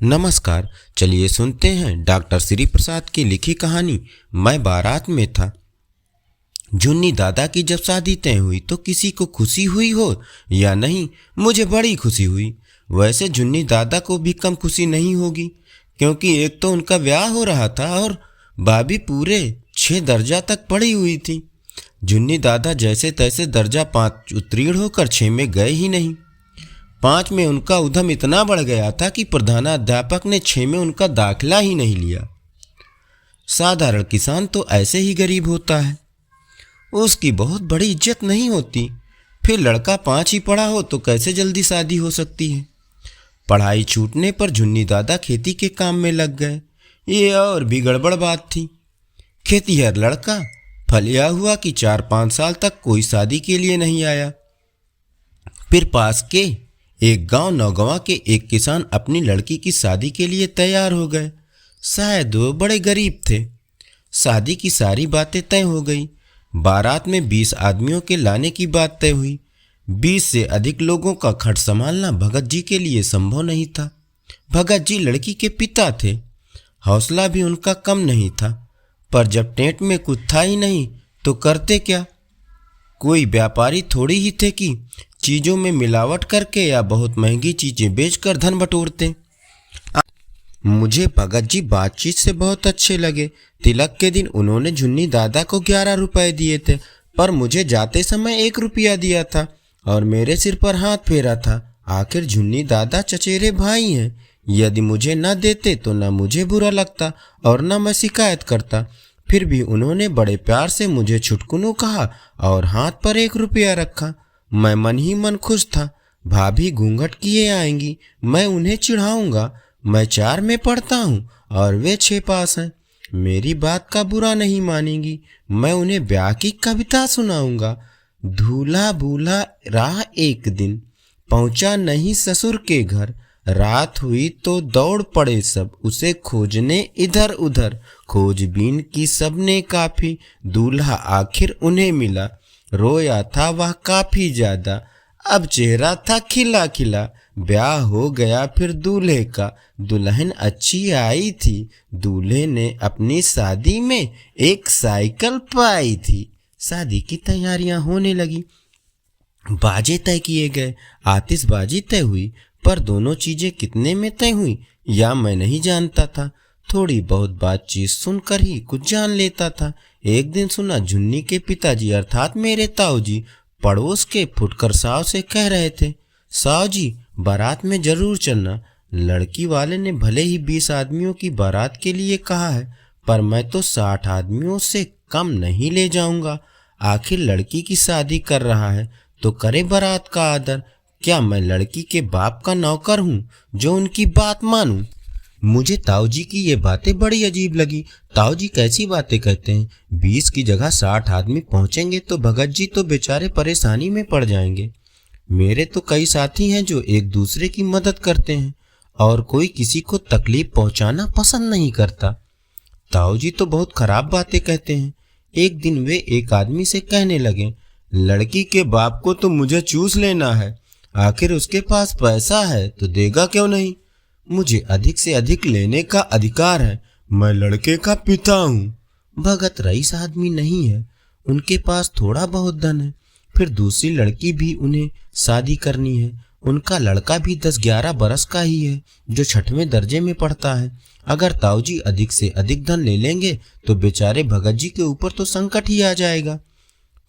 नमस्कार। चलिए सुनते हैं डॉक्टर श्री प्रसाद की लिखी कहानी मैं बारात में था। जुन्नी दादा की जब शादी तय हुई तो किसी को खुशी हुई हो या नहीं, मुझे बड़ी खुशी हुई। वैसे जुन्नी दादा को भी कम खुशी नहीं होगी, क्योंकि एक तो उनका ब्याह हो रहा था और भाभी पूरे 6 दर्जा तक पढ़ी हुई थी। जुन्नी दादा जैसे तैसे दर्जा 5 उत्तीर्ण होकर 6 में गए ही नहीं। 5 में उनका उद्यम इतना बढ़ गया था कि प्रधानाध्यापक ने 6 में उनका दाखिला ही नहीं लिया। साधारण किसान तो ऐसे ही गरीब होता है, उसकी बहुत बड़ी इज्जत नहीं होती। फिर लड़का 5 ही पढ़ा हो तो कैसे जल्दी शादी हो सकती है। पढ़ाई छूटने पर जुन्नी दादा खेती के काम में लग गए। ये और भी गड़बड़ बात थी। खेतीहर लड़का फलिया हुआ कि 4-5 साल तक कोई शादी के लिए नहीं आया। फिर पास के एक गांव नौगंवा के एक किसान अपनी लड़की की शादी के लिए तैयार हो गए। शायद वो बड़े गरीब थे। शादी की सारी बातें तय हो गई। बारात में 20 आदमियों के लाने की बात तय हुई। 20 से अधिक लोगों का खर्च संभालना भगत जी के लिए संभव नहीं था। भगत जी लड़की के पिता थे, हौसला भी उनका कम नहीं था। पर जब टेंट में कुछ था ही नहीं तो करते क्या। कोई व्यापारी थोड़ी ही थे कि चीज़ों में मिलावट करके या बहुत महंगी चीज़ें बेचकर धन बटोरते। मुझे भगत जी बातचीत से बहुत अच्छे लगे। तिलक के दिन उन्होंने जुन्नी दादा को 11 रुपए दिए थे, पर मुझे जाते समय 1 रुपया दिया था और मेरे सिर पर हाथ फेरा था। आखिर जुन्नी दादा चचेरे भाई हैं। यदि मुझे न देते तो न मुझे बुरा लगता और न मैं शिकायत करता। फिर भी उन्होंने बड़े प्यार से मुझे छुटकुनू कहा और हाथ पर 1 रुपया रखा। मैं मन ही मन खुश था। भाभी घूंघट किए आएंगी, मैं उन्हें चिढ़ाऊंगा। मैं 4 में पढ़ता हूँ और वे 6 पास हैं। मेरी बात का बुरा नहीं मानेंगी। मैं उन्हें ब्याह की कविता सुनाऊंगा। धूला भूला राह एक दिन, पहुंचा नहीं ससुर के घर। रात हुई तो दौड़ पड़े सब, उसे खोजने इधर उधर। खोजबीन की सबने काफी, दूल्हा आखिर उन्हें मिला। रोया था वह काफी ज्यादा, अब चेहरा था खिला खिला। ब्याह हो गया फिर दूल्हे का, दुल्हन अच्छी आई थी। दूल्हे ने अपनी शादी में एक साइकिल पाई थी। शादी की तैयारियां होने लगी। बाजे तय किए गए, आतिशबाजी तय हुई, पर दोनों चीजें कितने में तय हुई या मैं नहीं जानता था। थोड़ी बहुत बातचीत सुनकर ही कुछ जान लेता था। एक दिन सुना जुन्नी के पिताजी अर्थात मेरे ताऊ जी पड़ोस के फुटकर साव से कह रहे थे, साव जी बारात में जरूर चलना। लड़की वाले ने भले ही 20 आदमियों की बारात के लिए कहा है, पर मैं तो 60 आदमियों से कम नहीं ले जाऊंगा। आखिर लड़की की शादी कर रहा है तो करे बारात का आदर। क्या मैं लड़की के बाप का नौकर हूँ जो उनकी बात मानूं? मुझे ताऊ जी की ये बातें बड़ी अजीब लगी। ताऊ जी कैसी बातें कहते हैं? 20 की जगह 60 आदमी पहुंचेंगे तो भगत जी तो बेचारे परेशानी में पड़ जाएंगे। मेरे तो कई साथी हैं जो एक दूसरे की मदद करते हैं और कोई किसी को तकलीफ पहुंचाना पसंद नहीं करता। ताऊ जी तो बहुत खराब बातें कहते हैं। एक दिन वे एक आदमी से कहने लगे, लड़की के बाप को तो मुझे चूस लेना है। आखिर उसके पास पैसा है तो देगा क्यों नहीं? मुझे अधिक से अधिक लेने का अधिकार है। मैं लड़के का पिता हूँ। भगत रईस आदमी नहीं है, उनके पास थोड़ा बहुत धन है। फिर दूसरी लड़की भी उन्हें शादी करनी है। उनका लड़का भी 10-11 बरस का ही है जो 6वें दर्जे में पढ़ता है। अगर ताऊ जी अधिक से अधिक धन ले लेंगे तो बेचारे भगत जी के ऊपर तो संकट ही आ जाएगा।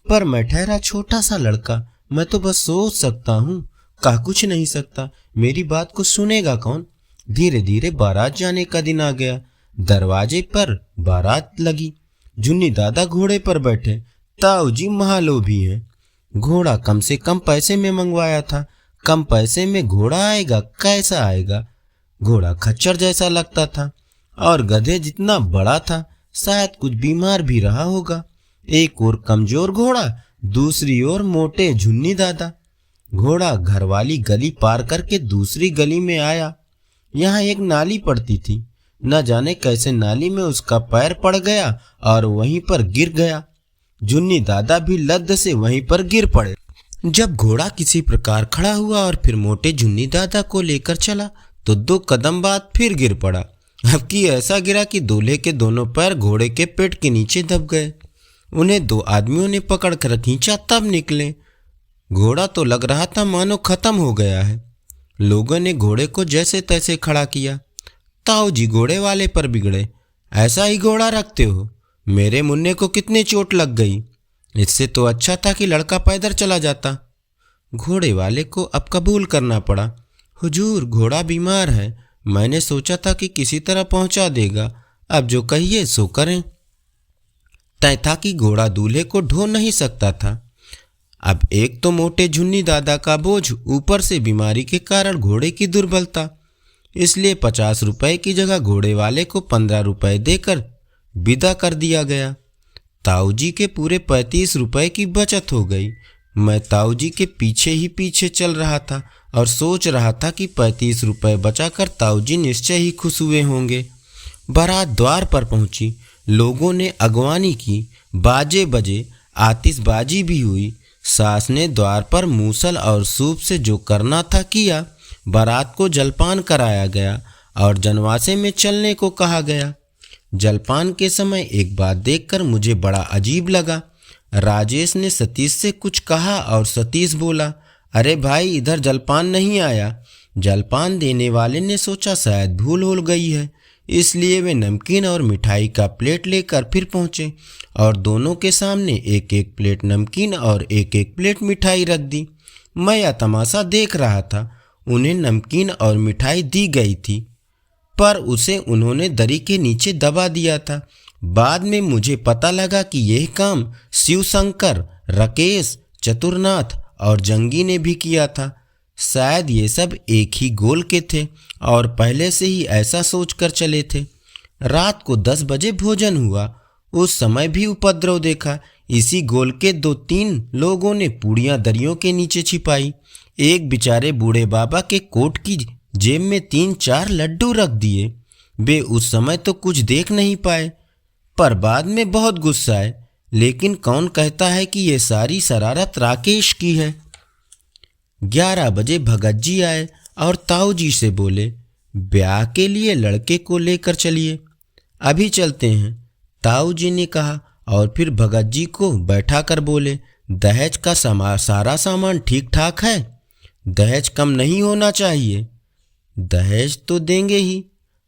पर मैं ठहरा छोटा सा लड़का, मैं तो बस सोच सकता हूँ, कह कुछ नहीं सकता। मेरी बात को सुनेगा कौन? धीरे धीरे बारात जाने का दिन आ गया। दरवाजे पर बारात लगी। जुन्नी दादा घोड़े पर बैठे, ताऊ जी महालोभी हैं। घोड़ा कम से कम पैसे में मंगवाया था। कम पैसे में घोड़ा आएगा? कैसा आएगा? घोड़ा खच्चर जैसा लगता था और गधे जितना बड़ा था। शायद कुछ बीमार भी रहा होगा। एक और कमजोर घोड़ा, दूसरी ओर मोटे जुन्नी दादा। घोड़ा घर वाली गली पार करके दूसरी गली में आया। यहाँ एक नाली पड़ती थी। न जाने कैसे नाली में उसका पैर पड़ गया और वहीं पर गिर गया। जुन्नी दादा भी लद्द से वहीं पर गिर पड़े। जब घोड़ा किसी प्रकार खड़ा हुआ और फिर मोटे जुन्नी दादा को लेकर चला तो 2 कदम बाद फिर गिर पड़ा। अब की ऐसा गिरा कि दूल्हे के दोनों पैर घोड़े के पेट के नीचे दब गए। उन्हें 2 आदमियों ने पकड़ कर खींचा तब निकले। घोड़ा तो लग रहा था मानो खत्म हो गया है। लोगों ने घोड़े को जैसे तैसे खड़ा किया। ताऊ जी घोड़े वाले पर बिगड़े, ऐसा ही घोड़ा रखते हो? मेरे मुन्ने को कितनी चोट लग गई, इससे तो अच्छा था कि लड़का पैदल चला जाता। घोड़े वाले को अब कबूल करना पड़ा, हुजूर घोड़ा बीमार है, मैंने सोचा था कि किसी तरह पहुंचा देगा, अब जो कहिए सो करें। तय था कि घोड़ा दूल्हे को ढो नहीं सकता था। अब एक तो मोटे झुन्नी दादा का बोझ, ऊपर से बीमारी के कारण घोड़े की दुर्बलता, इसलिए 50 रुपए की जगह घोड़े वाले को 15 रुपए देकर विदा कर दिया गया। ताऊ जी के पूरे 35 रुपए की बचत हो गई। मैं ताऊ जी के पीछे ही पीछे चल रहा था और सोच रहा था कि 35 रुपए बचाकर ताऊ जी निश्चय ही खुश हुए होंगे। बारात द्वार पर पहुंची, लोगों ने अगवानी की, बाजे बजे, आतिशबाजी भी हुई। सास ने द्वार पर मूसल और सूप से जो करना था किया। बारात को जलपान कराया गया और जनवासे में चलने को कहा गया। जलपान के समय एक बात देखकर मुझे बड़ा अजीब लगा। राजेश ने सतीश से कुछ कहा और सतीश बोला, अरे भाई इधर जलपान नहीं आया। जलपान देने वाले ने सोचा शायद भूल हो गई है, इसलिए वे नमकीन और मिठाई का प्लेट लेकर फिर पहुंचे और दोनों के सामने एक एक प्लेट नमकीन और एक एक प्लेट मिठाई रख दी। मैं यह तमाशा देख रहा था। उन्हें नमकीन और मिठाई दी गई थी, पर उसे उन्होंने दरी के नीचे दबा दिया था। बाद में मुझे पता लगा कि यह काम शिवशंकर, राकेश, चतुरनाथ और जंगी ने भी किया था। शायद ये सब एक ही गोल के थे और पहले से ही ऐसा सोचकर चले थे। रात को 10 बजे भोजन हुआ। उस समय भी उपद्रव देखा। इसी गोल के 2-3 लोगों ने पूड़ियाँ दरियों के नीचे छिपाई। एक बेचारे बूढ़े बाबा के कोट की जेब में 3-4 लड्डू रख दिए। वे उस समय तो कुछ देख नहीं पाए, पर बाद में बहुत गुस्सा आए। लेकिन कौन कहता है कि ये सारी शरारत राकेश की है। 11 बजे भगत जी आए और ताऊ जी से बोले, ब्याह के लिए लड़के को लेकर चलिए, अभी चलते हैं। ताऊ जी ने कहा और फिर भगत जी को बैठा कर बोले, दहेज का सारा सामान ठीक ठाक है, दहेज कम नहीं होना चाहिए। दहेज तो देंगे ही,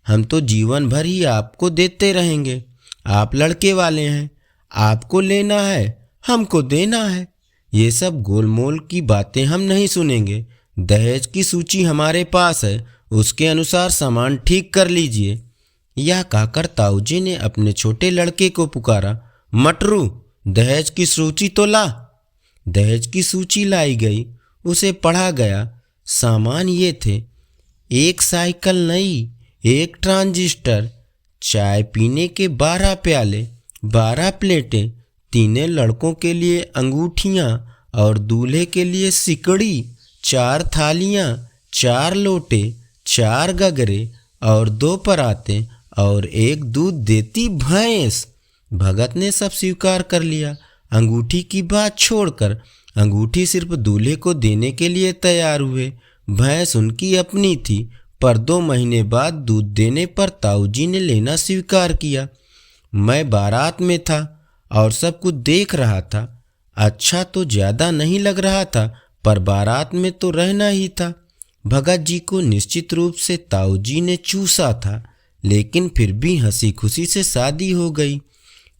हम तो जीवन भर ही आपको देते रहेंगे। आप लड़के वाले हैं, आपको लेना है, हमको देना है। ये सब गोलमोल की बातें हम नहीं सुनेंगे। दहेज की सूची हमारे पास है, उसके अनुसार सामान ठीक कर लीजिए। यह कहकर ताऊ जी ने अपने छोटे लड़के को पुकारा, मटरू दहेज की सूची तो ला। दहेज की सूची लाई गई, उसे पढ़ा गया। सामान ये थे, 1 साइकिल नई, 1 ट्रांजिस्टर, चाय पीने के 12 प्याले, 12 प्लेटें, 3 लड़कों के लिए अंगूठियाँ और दूल्हे के लिए सिकड़ी, 4 थालियाँ, 4 लोटे, 4 गगरे और 2 पराते और 1 दूध देती भैंस। भगत ने सब स्वीकार कर लिया। अंगूठी की बात छोड़कर अंगूठी सिर्फ दूल्हे को देने के लिए तैयार हुए। भैंस उनकी अपनी थी, पर 2 महीने बाद दूध देने पर ताऊ जी ने लेना स्वीकार किया। मैं बारात में था और सब कुछ देख रहा था। अच्छा तो ज़्यादा नहीं लग रहा था, पर बारात में तो रहना ही था। भगत जी को निश्चित रूप से ताऊ जी ने चूसा था, लेकिन फिर भी हंसी खुशी से शादी हो गई।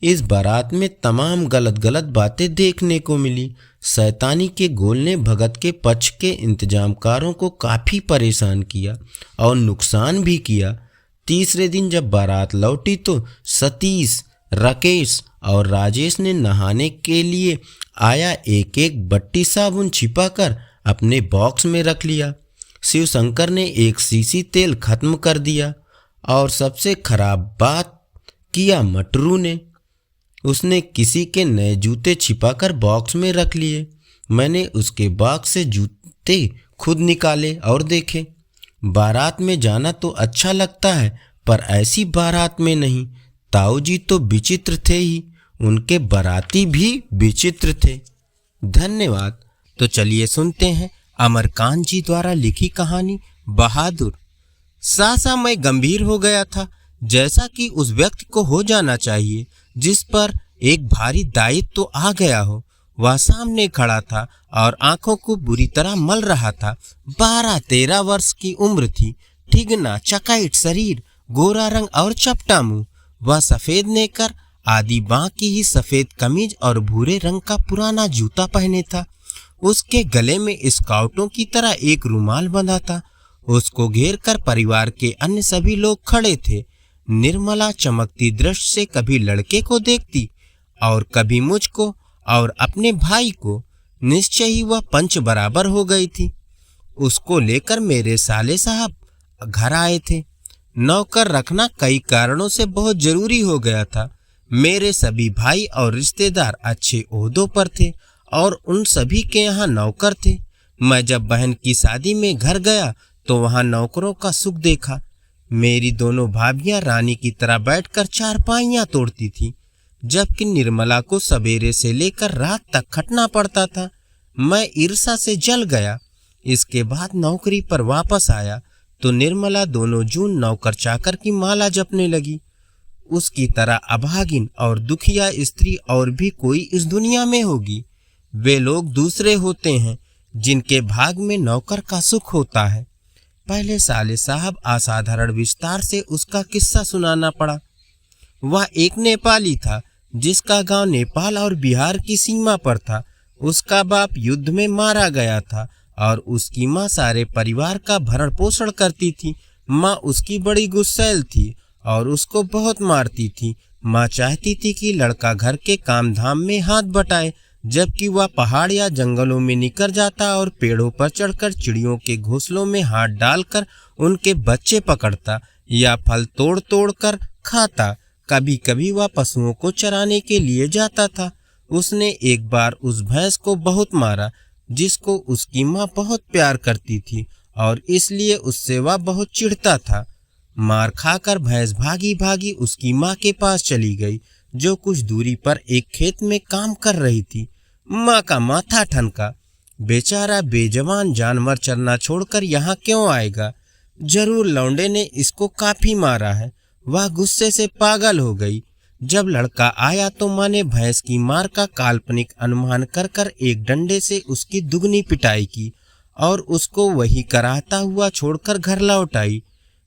इस बारात में तमाम गलत गलत बातें देखने को मिली। शैतानी के गोल ने भगत के पक्ष के इंतजामकारों को काफ़ी परेशान किया और नुकसान भी किया। तीसरे दिन जब बारात लौटी तो सतीश, राकेश और राजेश ने नहाने के लिए आया एक एक बट्टी साबुन छिपाकर अपने बॉक्स में रख लिया। शिवशंकर ने 1 शीशी तेल खत्म कर दिया और सबसे खराब बात किया मटरू ने। उसने किसी के नए जूते छिपाकर बॉक्स में रख लिए। मैंने उसके बॉक्स से जूते खुद निकाले और देखे। बारात में जाना तो अच्छा लगता है, पर ऐसी बारात में नहीं। ताऊ जी तो विचित्र थे ही, उनके बाराती भी विचित्र थे। धन्यवाद। तो चलिए सुनते हैं अमरकांत जी द्वारा लिखी कहानी बहादुर। सहसा मैं गंभीर हो गया था, जैसा कि उस व्यक्ति को हो जाना चाहिए जिस पर एक भारी दायित्व तो आ गया हो। वह सामने खड़ा था और आंखों को बुरी तरह मल रहा था। 12-13 वर्ष की उम्र थी, ठिगना चकाइट शरीर, गोरा रंग और चपटा मुंह। वह सफेद नेकर, आधी बांह की ही सफेद कमीज और भूरे रंग का पुराना जूता पहने था। उसके गले में स्काउटों की तरह एक रुमाल बंधा था। उसको घेर कर परिवार के अन्य सभी लोग खड़े थे। निर्मला चमकती दृष्टि से कभी लड़के को देखती और कभी मुझको और अपने भाई को। निश्चय ही वह पंच बराबर हो गई थी। उसको लेकर मेरे साले साहब घर आए थे। नौकर रखना कई कारणों से बहुत जरूरी हो गया था। मेरे सभी भाई और रिश्तेदार अच्छे ओहदों पर थे और उन सभी के यहाँ नौकर थे। मैं जब बहन की शादी में घर गया तो वहाँ नौकरों का सुख देखा। मेरी दोनों भाभियां रानी की तरह बैठकर चारपाइयां तोड़ती थी, जबकि निर्मला को सवेरे से लेकर रात तक खटना पड़ता था। मैं ईर्ष्या से जल गया। इसके बाद नौकरी पर वापस आया तो निर्मला दोनों जून नौकर चाकर की माला जपने लगी। उसकी तरह अभागिन और दुखिया स्त्री और भी कोई इस दुनिया में होगी। वे लोग दूसरे होते हैं जिनके भाग में नौकर का सुख होता है। पहले साले साहब असाधारण विस्तार से उसका किस्सा सुनाना पड़ा। वह एक नेपाली था जिसका गांव नेपाल और बिहार की सीमा पर था। उसका बाप युद्ध में मारा गया था और उसकी माँ सारे परिवार का भरण पोषण करती थी। माँ उसकी बड़ी गुस्सैल थी और उसको बहुत मारती थी। माँ चाहती थी कि लड़का घर के काम धाम में हाथ बटाए, जबकि वह पहाड़ या जंगलों में निकल जाता और पेड़ों पर चढ़कर चिड़ियों के घोंसलों में हाथ डालकर उनके बच्चे पकड़ता या फल तोड़ तोड़ कर खाता। कभी कभी वह पशुओं को चराने के लिए जाता था। उसने एक बार उस भैंस को बहुत मारा जिसको उसकी माँ बहुत प्यार करती थी और इसलिए उससे वह बहुत चिढ़ता था। मार खाकर भैंस भागी भागी उसकी माँ के पास चली गई, जो कुछ दूरी पर एक खेत में काम कर रही थी। माँ का माथा ठनका। बेचारा बेजवान जानवर चरना छोड़कर यहाँ क्यों आएगा? जरूर लौंडे ने इसको काफी मारा है। वह गुस्से से पागल हो गई। जब लड़का आया तो माँ ने भैंस की मार का काल्पनिक अनुमान कर कर एक डंडे से उसकी दुगनी पिटाई की और उसको वही कराहता हुआ छोड़कर घर लौट आई।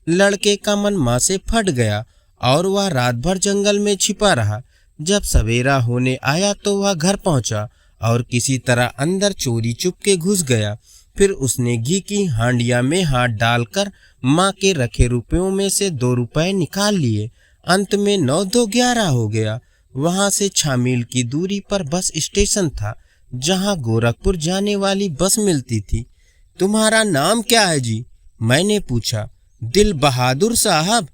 लड़के का मन माँ से फट गया और वह रात भर जंगल में छिपा रहा। जब सवेरा होने आया तो वह घर पहुंचा और किसी तरह अंदर चोरी चुपके घुस गया। फिर उसने घी की हांडिया में हाथ डालकर माँ के रखे रुपयों में से 2 रुपए निकाल लिए। अंत में 9-2-11 हो गया। वहां से 6 मील की दूरी पर बस स्टेशन था, जहां गोरखपुर जाने वाली बस मिलती थी। तुम्हारा नाम क्या है जी? मैंने पूछा। दिल बहादुर साहब।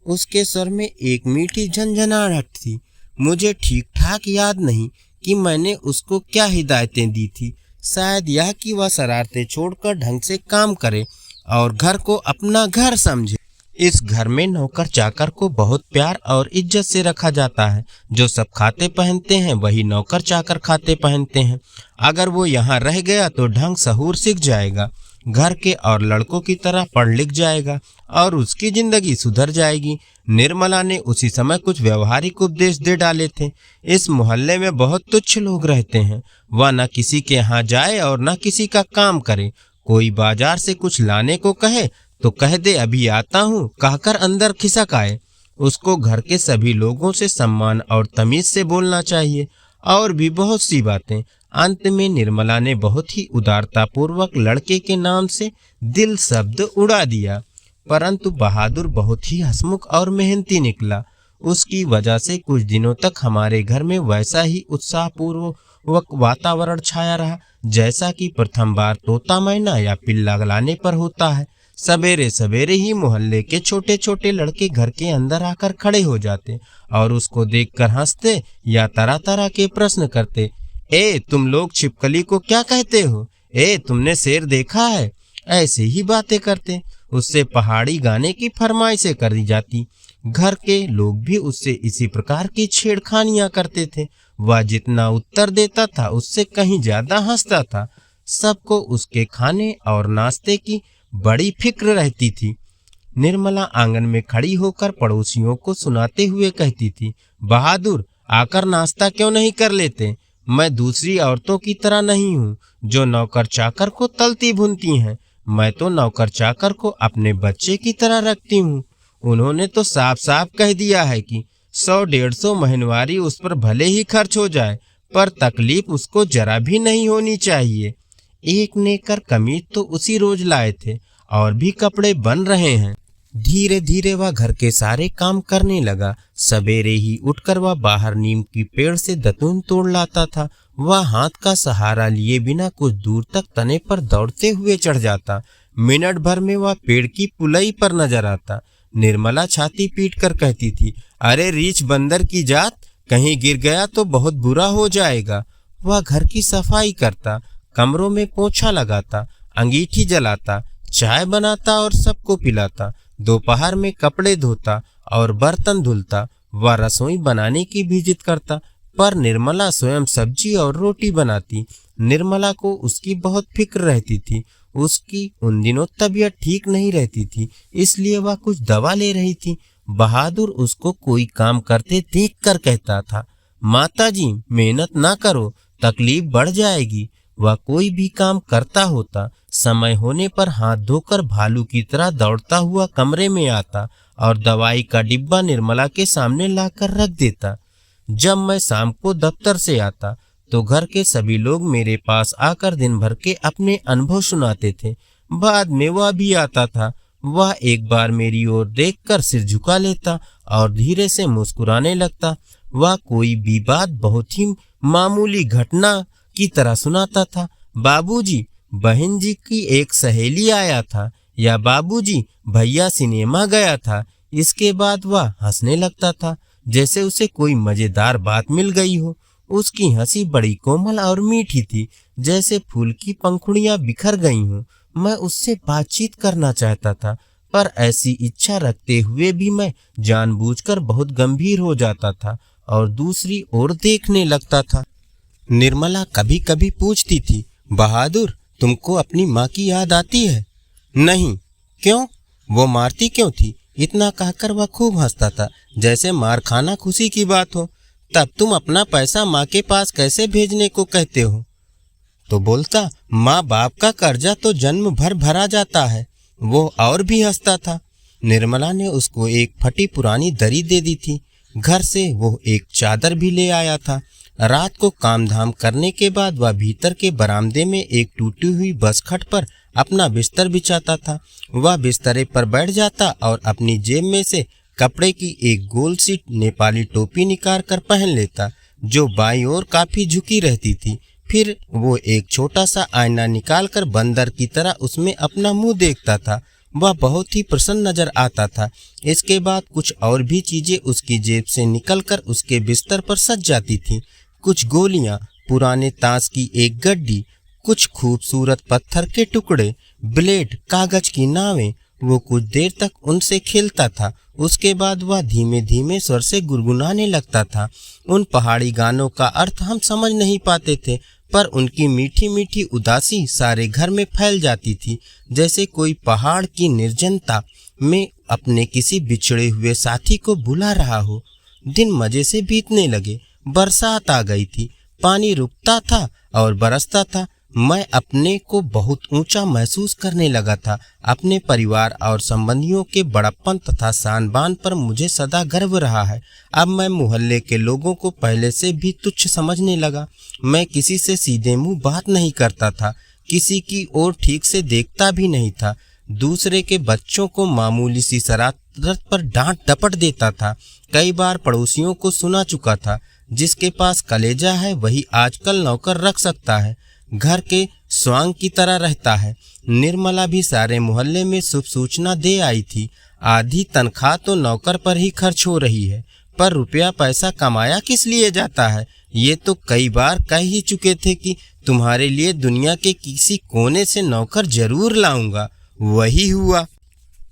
उसके स्वर में एक मीठी झंझनाहट थी। मुझे ठीक ठाक याद नहीं कि मैंने उसको क्या हिदायतें दी थी। शायद यह कि वह शरारतें छोड़कर ढंग से काम करे और घर को अपना घर समझे। इस घर में नौकर चाकर को बहुत प्यार और इज्जत से रखा जाता है। जो सब खाते पहनते हैं वही नौकर चाकर खाते पहनते हैं। अगर वो यहाँ रह गया तो ढंग सहूर सीख जाएगा, घर के और लड़कों की तरह पढ़ लिख जाएगा और उसकी जिंदगी सुधर जाएगी। निर्मला ने उसी समय कुछ व्यवहारिक उपदेश दे डाले थे। इस मोहल्ले में बहुत तुच्छ लोग रहते हैं। वह न किसी के यहाँ जाए और न किसी का काम करे। कोई बाजार से कुछ लाने को कहे तो कह दे अभी आता हूँ कहकर अंदर खिसक आए। उसको घर के सभी लोगों से सम्मान और तमीज से बोलना चाहिए और भी बहुत सी बातें। अंत में निर्मला ने बहुत ही उदारतापूर्वक लड़के के नाम से दिल शब्द उड़ा दिया। परंतु बहादुर बहुत ही हंसमुख और मेहनती निकला। उसकी वजह से कुछ दिनों तक हमारे घर में वैसा ही उत्साहपूर्वक वातावरण छाया रहा जैसा कि प्रथम बार तोता मैना या पिल्ला लाने पर होता है। सवेरे सवेरे ही मोहल्ले के छोटे छोटे लड़के घर के अंदर आकर खड़े हो जाते और उसको देखकर हंसते या तरह तरह के प्रश्न करते। ए तुम लोग छिपकली को क्या कहते हो? ए तुमने शेर देखा है? ऐसे ही बातें करते। उससे पहाड़ी गाने की फरमाइशें कर दी जाती। घर के लोग भी उससे इसी प्रकार की छेड़खानियां करते थे। वह जितना उत्तर देता था उससे कहीं ज्यादा हंसता था। सबको उसके खाने और नाश्ते की बड़ी फिक्र रहती थी। निर्मला आंगन में खड़ी होकर पड़ोसियों को सुनाते हुए कहती थी, बहादुर, आकर नाश्ता क्यों नहीं कर लेते? मैं दूसरी औरतों की तरह नहीं हूँ जो नौकर चाकर को तलती भुनती हैं। मैं तो नौकर चाकर को अपने बच्चे की तरह रखती हूँ। उन्होंने तो साफ साफ कह दिया है कि 100-150 महीनवारी उस पर भले ही खर्च हो जाए, पर तकलीफ उसको जरा भी नहीं होनी चाहिए। एक नेकर कमीज तो उसी रोज लाए थे और भी कपड़े बन रहे हैं। धीरे धीरे वह घर के सारे काम करने लगा। सवेरे ही उठकर वह बाहर नीम की पेड़ से दतून तोड़ लाता था। वह हाथ का सहारा लिए बिना कुछ दूर तक तने पर दौड़ते हुए चढ़ जाता। मिनट भर में वह पेड़ की पुलई पर नजर आता। निर्मला छाती पीट कर कहती थी, अरे रीछ बंदर की जात, कहीं गिर गया तो बहुत बुरा हो जाएगा। वह घर की सफाई करता, कमरों में पोछा लगाता, अंगीठी जलाता, चाय बनाता और सबको पिलाता। दोपहर में कपड़े धोता और बर्तन धुलता। वह रसोई बनाने की भी जिद करता, पर निर्मला स्वयं सब्जी और रोटी बनाती। निर्मला को उसकी बहुत फिक्र रहती थी। उसकी उन दिनों तबीयत ठीक नहीं रहती थी, इसलिए वह कुछ दवा ले रही थी। बहादुर उसको कोई काम करते देखकर कहता था, माताजी मेहनत ना करो, तकलीफ बढ़ जाएगी। वह कोई भी काम करता होता, समय होने पर हाथ धोकर भालू की तरह दौड़ता हुआ कमरे में आता और दवाई का डिब्बा निर्मला के सामने लाकर रख देता। जब मैं शाम को दफ्तर से आता तो घर के सभी लोग मेरे पास आकर दिन भर के अपने अनुभव सुनाते थे। बाद में वह भी आता था। वह एक बार मेरी ओर देखकर सिर झुका लेता और धीरे से मुस्कुराने लगता। वह कोई भी बात बहुत ही मामूली घटना की तरह सुनाता था। बाबूजी, बहन जी की एक सहेली आया था, या बाबूजी भैया सिनेमा गया था। इसके बाद वह हंसने लगता था जैसे उसे कोई मजेदार बात मिल गई हो। उसकी हंसी बड़ी कोमल और मीठी थी, जैसे फूल की पंखुड़ियां बिखर गई हों। मैं उससे बातचीत करना चाहता था, पर ऐसी इच्छा रखते हुए भी मैं जानबूझकर बहुत गंभीर हो जाता था और दूसरी ओर देखने लगता था। निर्मला कभी कभी पूछती थी, बहादुर, तुमको अपनी माँ की याद आती है? नहीं। क्यों? वो मारती क्यों थी? इतना कहकर वह खूब हंसता था, जैसे मार खाना खुशी की बात हो। तब तुम अपना पैसा माँ के पास कैसे भेजने को कहते हो? तो बोलता, माँ बाप का कर्जा तो जन्म भर भरा जाता है। वो और भी हंसता था। निर्मला ने उसको एक फटी पुरानी दरी दे दी थी। घर से वो एक चादर भी ले आया था। रात को काम धाम करने के बाद वह भीतर के बरामदे में एक टूटी हुई बसखट पर अपना बिस्तर बिछाता था। वह बिस्तरे पर बैठ जाता और अपनी जेब में से कपड़े की एक गोल सी नेपाली टोपी निकाल कर पहन लेता, जो बाईं ओर काफी झुकी रहती थी। फिर वो एक छोटा सा आईना निकालकर बंदर की तरह उसमें अपना मुंह देखता था। वह बहुत ही प्रसन्न नजर आता था। इसके बाद कुछ और भी चीजें उसकी जेब से निकलकर उसके बिस्तर पर सज जाती थीं। कुछ गोलियां, पुराने ताश की एक गड्डी, कुछ खूबसूरत पत्थर के टुकड़े, ब्लेड, कागज की नावें। वो कुछ देर तक उनसे खेलता था। उसके बाद वह धीमे धीमे स्वर से गुनगुनाने लगता था। उन पहाड़ी गानों का अर्थ हम समझ नहीं पाते थे, पर उनकी मीठी मीठी उदासी सारे घर में फैल जाती थी, जैसे कोई पहाड़ की निर्जनता में अपने किसी बिछड़े हुए साथी को बुला रहा हो। दिन मजे से बीतने लगे। बरसात आ गई थी। पानी रुकता था और बरसता था। मैं अपने को बहुत ऊंचा महसूस करने लगा था। अपने परिवार और संबंधियों के बड़प्पन तथा शान-बान पर मुझे सदा गर्व रहा है। अब मैं मोहल्ले के लोगों को पहले से भी तुच्छ समझने लगा। मैं किसी से सीधे मुंह बात नहीं करता था, किसी की ओर ठीक से देखता भी नहीं था। दूसरे के बच्चों को मामूली सी शरारत पर डांट डपट देता था। कई बार पड़ोसियों को सुना चुका था, जिसके पास कलेजा है वही आजकल नौकर रख सकता है, घर के स्वांग की तरह रहता है। निर्मला भी सारे मोहल्ले में शुभ सूचना दे आई थी। आधी तनख्वाह तो नौकर पर ही खर्च हो रही है, पर रुपया पैसा कमाया किस लिए जाता है? ये तो कई बार कह ही चुके थे कि तुम्हारे लिए दुनिया के किसी कोने से नौकर जरूर लाऊंगा। वही हुआ।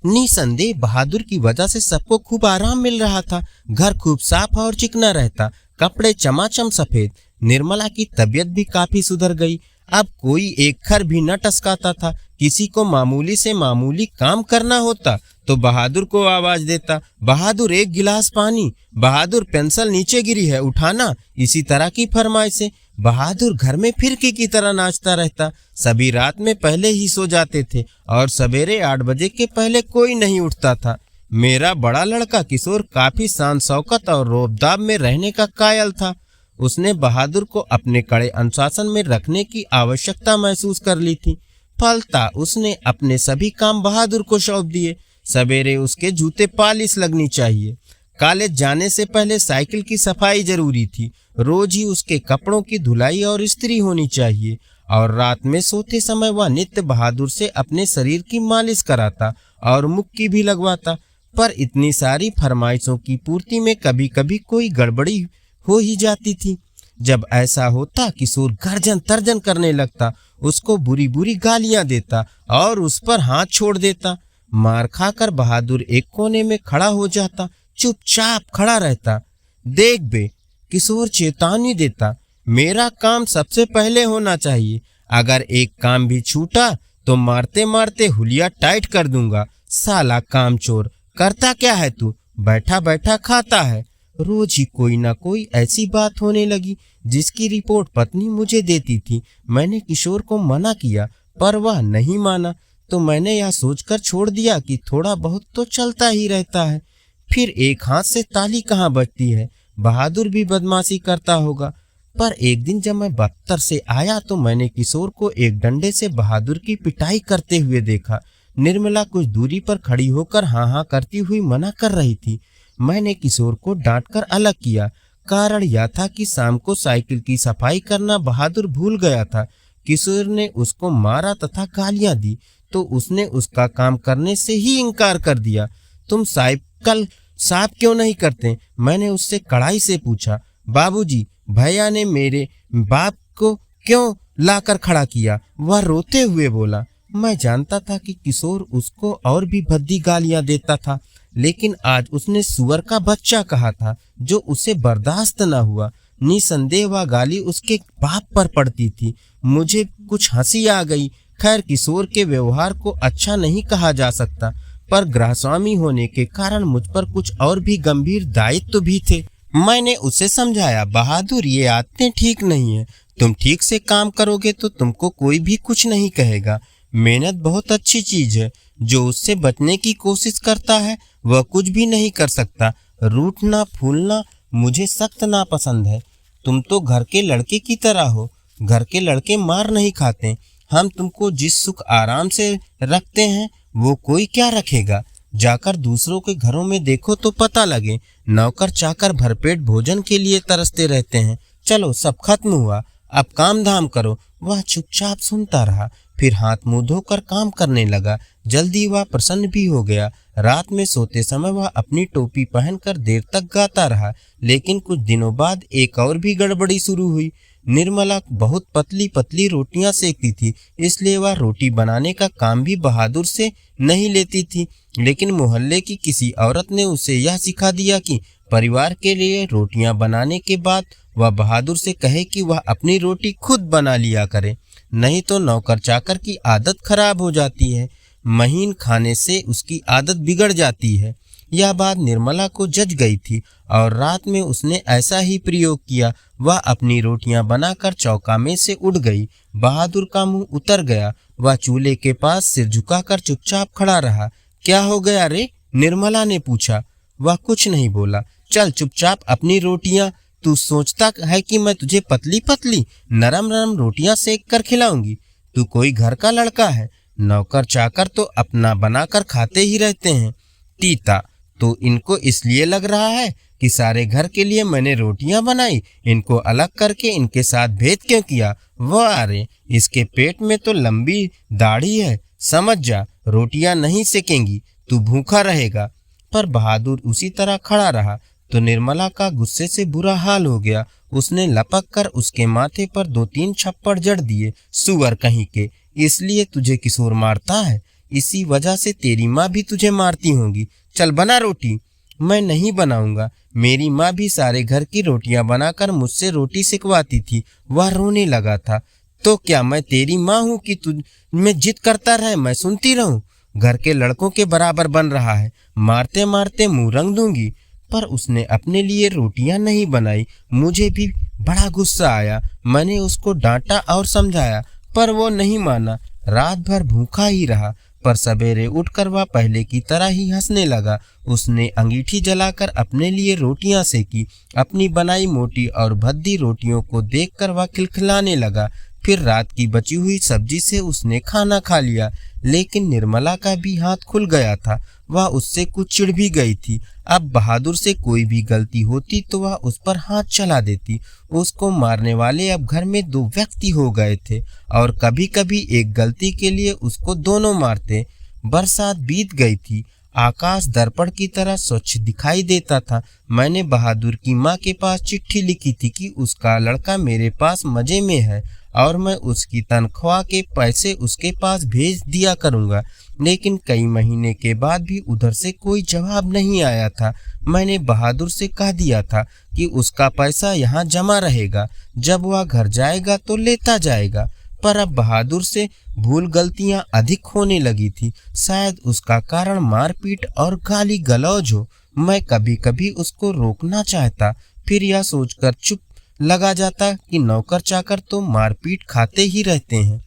निसंदेह बहादुर की वजह से सबको खूब आराम मिल रहा था। घर खूब साफ और चिकना रहता, कपड़े चमाचम सफेद। निर्मला की तबीयत भी काफी सुधर गई। अब कोई एक खर भी न टसकाता था। किसी को मामूली से मामूली काम करना होता तो बहादुर को आवाज देता, बहादुर एक गिलास पानी, बहादुर पेंसिल नीचे गिरी है उठाना। इसी तरह की फरमाइशें। बहादुर घर में फिरकी की तरह नाचता रहता। सभी रात में पहले ही सो जाते थे और सवेरे 8 बजे के पहले कोई नहीं उठता था। मेरा बड़ा लड़का किशोर काफी शान शौकत और रोबदाब में रहने का कायल था। उसने बहादुर को अपने कड़े अनुशासन में रखने की आवश्यकता महसूस कर ली थी। फलता उसने अपने सभी काम बहादुर को सौंप दिए। सवेरे उसके जूते पालिश लगनी चाहिए। कॉलेज जाने से पहले साइकिल की सफाई जरूरी थी। रोज ही उसके कपड़ों की धुलाई और इस्त्री होनी चाहिए और रात में सोते समय वह नित्य बहादुर से अपने शरीर की मालिश कराता और मुक्की भी लगवाता। पर इतनी सारी फरमाइशों की पूर्ति में कभी कभी कोई गड़बड़ी हो ही जाती थी। जब ऐसा होता किशोर गर्जन तर्जन करने लगता, उसको बुरी बुरी गालियां देता और उस पर हाथ छोड़ देता। मार खाकर बहादुर एक कोने में खड़ा हो जाता, चुपचाप खड़ा रहता। देख बे, किशोर चेतावनी देता, मेरा काम सबसे पहले होना चाहिए। अगर एक काम भी छूटा तो मारते मारते हुलिया टाइट कर दूंगा। साला कामचोर, करता क्या है तू? बैठा बैठा खाता है। रोज ही कोई ना कोई ऐसी बात होने लगी जिसकी रिपोर्ट पत्नी मुझे देती थी। मैंने किशोर को मना किया पर वह नहीं माना, तो मैंने यह सोचकर छोड़ दिया कि थोड़ा बहुत तो चलता ही रहता है। फिर एक हाथ से ताली कहाँ बजती है, बहादुर भी बदमाशी करता होगा। पर एक दिन जब मैं दफ्तर से आया तो मैंने किशोर को एक डंडे से बहादुर की पिटाई करते हुए देखा। निर्मला कुछ दूरी पर खड़ी होकर हाँ हाँ करती हुई मना कर रही थी। मैंने किशोर को डांटकर अलग किया। कारण यह था कि शाम को साइकिल की सफाई करना बहादुर भूल गया था। किशोर ने उसको मारा तथा गालियां दी तो उसने उसका काम करने से ही इनकार कर दिया। तुम साइकिल साफ क्यों नहीं करते? मैंने उससे कड़ाई से पूछा। बाबूजी, भैया ने मेरे बाप को क्यों लाकर खड़ा किया? वह रोते हुए बोला। मैं जानता था कि किशोर उसको और भी भद्दी गालियां देता था, लेकिन आज उसने सुअर का बच्चा कहा था जो उसे बर्दाश्त न हुआ। निसंदेह वह गाली उसके बाप पर पड़ती थी। मुझे कुछ हंसी आ गई। खैर, किशोर के व्यवहार को अच्छा नहीं कहा जा सकता, पर गृहस्वामी होने के कारण मुझ पर कुछ और भी गंभीर दायित्व भी थे। मैंने उसे समझाया, बहादुर, ये आदतें ठीक नहीं है। तुम ठीक से काम करोगे तो तुमको कोई भी कुछ नहीं कहेगा। मेहनत बहुत अच्छी चीज है। जो उससे बचने की कोशिश करता है वह कुछ भी नहीं कर सकता। रूठना फूलना मुझे सख्त नापसंद है। तुम तो घर के लड़के की तरह हो। घर के लड़के मार नहीं खाते। हम तुमको जिस सुख आराम से रखते हैं वो कोई क्या रखेगा। जाकर दूसरों के घरों में देखो तो पता लगे। नौकर चाकर भरपेट भोजन के लिए तरसते रहते हैं। चलो, सब खत्म हुआ, अब काम धाम करो। वह चुपचाप सुनता रहा, फिर हाथ मुंह धोकर काम करने लगा। जल्दी वह प्रसन्न भी हो गया। रात में सोते समय वह अपनी टोपी पहनकर देर तक गाता रहा। लेकिन कुछ दिनों बाद एक और भी गड़बड़ी शुरू हुई। निर्मला बहुत पतली पतली रोटियां सेकती थी, इसलिए वह रोटी बनाने का काम भी बहादुर से नहीं लेती थी। लेकिन मोहल्ले की किसी औरत ने उसे यह सिखा दिया कि परिवार के लिए रोटियां बनाने के बाद वह बहादुर से कहे कि वह अपनी रोटी खुद बना लिया करे, नहीं तो नौकर चाकर की आदत खराब हो जाती है। महीन खाने से उसकी आदत बिगड़ जाती है। यह बात निर्मला को जच गई थी और रात में उसने ऐसा ही प्रयोग किया। वह अपनी रोटियां बनाकर चौका में से उठ गई। बहादुर का मुंह उतर गया। वह चूल्हे के पास सिर झुकाकर चुपचाप खड़ा रहा। क्या हो गया रे? निर्मला ने पूछा। वह कुछ नहीं बोला। चल चुपचाप अपनी रोटियां। तू सोचता है कि मैं तुझे पतली पतली नरम नरम रोटियां सेक कर खिलाऊंगी? तू कोई घर का लड़का है? नौकर चाकर तो अपना बनाकर खाते ही रहते हैं। तीता तो इनको इसलिए लग रहा है कि सारे घर के लिए मैंने रोटियां बनाई, इनको अलग करके इनके साथ भेद क्यों किया? वह अरे, इसके पेट में तो लंबी दाढ़ी है। समझ जा, रोटियां नहीं सेकेंगी, तू भूखा रहेगा। पर बहादुर उसी तरह खड़ा रहा तो निर्मला का गुस्से से बुरा हाल हो गया। उसने लपक कर उसके माथे पर 2-3 छप्पड़ जड़ दिए। सुअर कहीं के, इसलिए तुझे किशोर मारता है? इसी वजह से तेरी माँ भी तुझे मारती होंगी। चल बना रोटी। मैं नहीं बनाऊंगा। मेरी माँ भी सारे घर की रोटियां बनाकर मुझसे रोटी सिकवाती थी। वह रोने लगा था। तो क्या मैं तेरी माँ हूँ कि तुझ में जिद करता रहे मैं सुनती रहूं? घर के लड़कों के बराबर बन रहा है, मारते मारते मुंह रंग दूंगी। पर उसने अपने लिए रोटियां नहीं बनाई। मुझे भी बड़ा गुस्सा आया। मैंने उसको डांटा और समझाया, पर वो नहीं माना। रात भर भूखा ही रहा। पर सवेरे उठकर वह पहले की तरह ही हंसने लगा। उसने अंगीठी जलाकर अपने लिए रोटियां सेकी। अपनी बनाई मोटी और भद्दी रोटियों को देखकर वह खिलखिलाने लगा। फिर रात की बची हुई सब्जी से उसने खाना खा लिया। लेकिन निर्मला का भी हाथ खुल गया था। वह उससे कुछ चिढ़ भी गई थी। अब बहादुर से कोई भी गलती होती तो वह उस पर हाथ चला देती। उसको मारने वाले अब घर में 2 व्यक्ति हो गए थे और कभी कभी एक गलती के लिए उसको दोनों मारते। बरसात बीत गई थी। आकाश दर्पण की तरह स्वच्छ दिखाई देता था। मैंने बहादुर की माँ के पास चिट्ठी लिखी थी कि उसका लड़का मेरे पास मजे में है और मैं उसकी तनख्वाह के पैसे उसके पास भेज दिया करूँगा। लेकिन कई महीने के बाद भी उधर से कोई जवाब नहीं आया था। मैंने बहादुर से कह दिया था कि उसका पैसा यहाँ जमा रहेगा, जब वह घर जाएगा तो लेता जाएगा। पर अब बहादुर से भूल गलतियाँ अधिक होने लगी थी। शायद उसका कारण मारपीट और गाली गलौज हो। मैं कभी कभी उसको रोकना चाहता, फिर यह सोचकर चुप लगा जाता कि नौकर चाकर तो मारपीट खाते ही रहते हैं।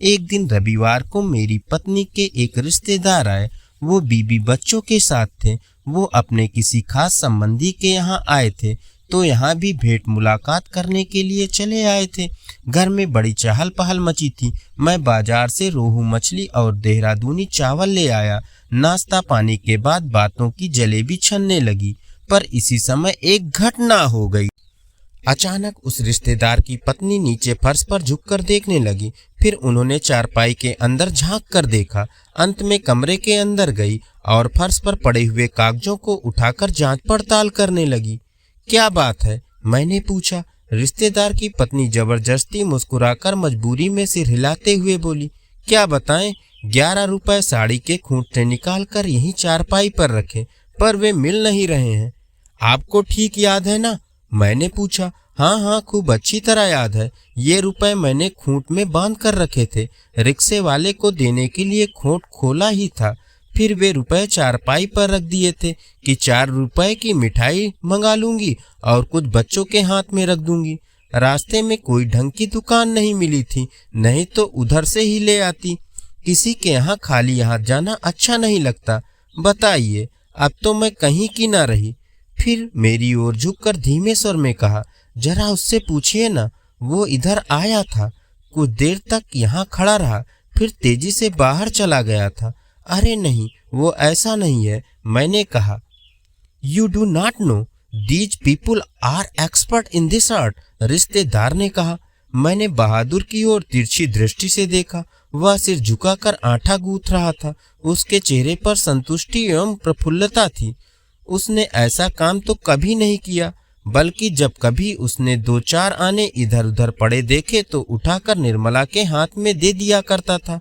एक दिन रविवार को मेरी पत्नी के एक रिश्तेदार आए। वो बीबी बच्चों के साथ थे। वो अपने किसी खास संबंधी के यहाँ आए थे, तो यहाँ भी भेंट मुलाकात करने के लिए चले आए थे। घर में बड़ी चहल पहल मची थी। मैं बाजार से रोहू मछली और देहरादूनी चावल ले आया। नाश्ता पानी के बाद बातों की जलेबी छनने लगी। पर इसी समय एक घटना हो गई। अचानक उस रिश्तेदार की पत्नी नीचे फर्श पर झुककर देखने लगी। फिर उन्होंने चारपाई के अंदर झांक कर देखा। अंत में कमरे के अंदर गई और फर्श पर पड़े हुए कागजों को उठाकर जांच पड़ताल करने लगी। क्या बात है? मैंने पूछा। रिश्तेदार की पत्नी जबरदस्ती मुस्कुराकर मजबूरी में सिर हिलाते हुए बोली, क्या बताएं, 11 रुपए साड़ी के खूंट से निकाल कर यहीं चारपाई पर रखे, पर वे मिल नहीं रहे हैं। आपको ठीक याद है ना? मैंने पूछा। हाँ हाँ, खूब अच्छी तरह याद है। ये रुपए मैंने खूंट में बांध कर रखे थे। रिक्शे वाले को देने के लिए खूंट खोला ही था। फिर वे रुपए चारपाई पर रख दिए थे कि 4 रुपए की मिठाई मंगा लूंगी और कुछ बच्चों के हाथ में रख दूंगी। रास्ते में कोई ढंग की दुकान नहीं मिली थी, नहीं तो उधर से ही ले आती। किसी के यहाँ खाली हाथ जाना अच्छा नहीं लगता। बताइए, अब तो मैं कहीं की ना रही। फिर मेरी ओर झुककर धीमे स्वर में कहा, जरा उससे पूछिए ना, वो इधर आया था, कुछ देर तक यहाँ खड़ा रहा, फिर तेजी से बाहर चला गया था। अरे नहीं, वो ऐसा नहीं है, मैंने कहा। You do not know, these people are expert in this art, रिश्तेदार ने कहा। मैंने बहादुर की ओर तिरछी दृष्टि से देखा। वह सिर झुकाकर आटा गूंथ रहा था। उसके चेहरे पर संतुष्टि एवं प्रफुल्लता थी। उसने ऐसा काम तो कभी नहीं किया, बल्कि जब कभी उसने 2-4 आने इधर उधर पड़े देखे तो उठाकर निर्मला के हाथ में दे दिया करता था।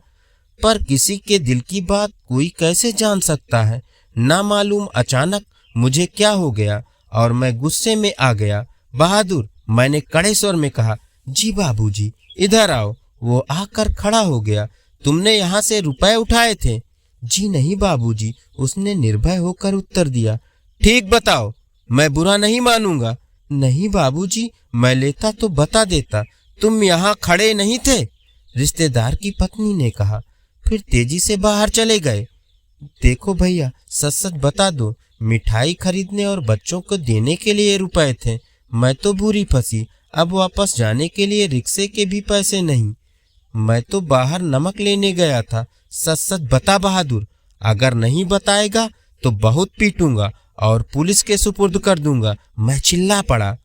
पर किसी के दिल की बात कोई कैसे जान सकता है? ना मालूम अचानक मुझे क्या हो गया और मैं गुस्से में आ गया। बहादुर, मैंने कड़े स्वर में कहा। जी बाबूजी, इधर आओ। वो आकर खड़ा हो गया। तुमने यहाँ से रुपए उठाए थे? जी नहीं बाबूजी, उसने निर्भय होकर उत्तर दिया। ठीक बताओ, मैं बुरा नहीं मानूंगा। नहीं बाबूजी, मैं लेता तो बता देता। तुम यहाँ खड़े नहीं थे, रिश्तेदार की पत्नी ने कहा। फिर तेजी से बाहर चले गए। देखो भैया, सच सच बता दो, मिठाई खरीदने और बच्चों को देने के लिए रुपए थे। मैं तो बुरी फंसी। अब वापस जाने के लिए रिक्शे के भी पैसे नहीं। मैं तो बाहर नमक लेने गया था। सच सच बता बहादुर, अगर नहीं बताएगा तो बहुत पीटूंगा और पुलिस के सुपुर्द कर दूंगा। मैं चिल्ला पड़ा।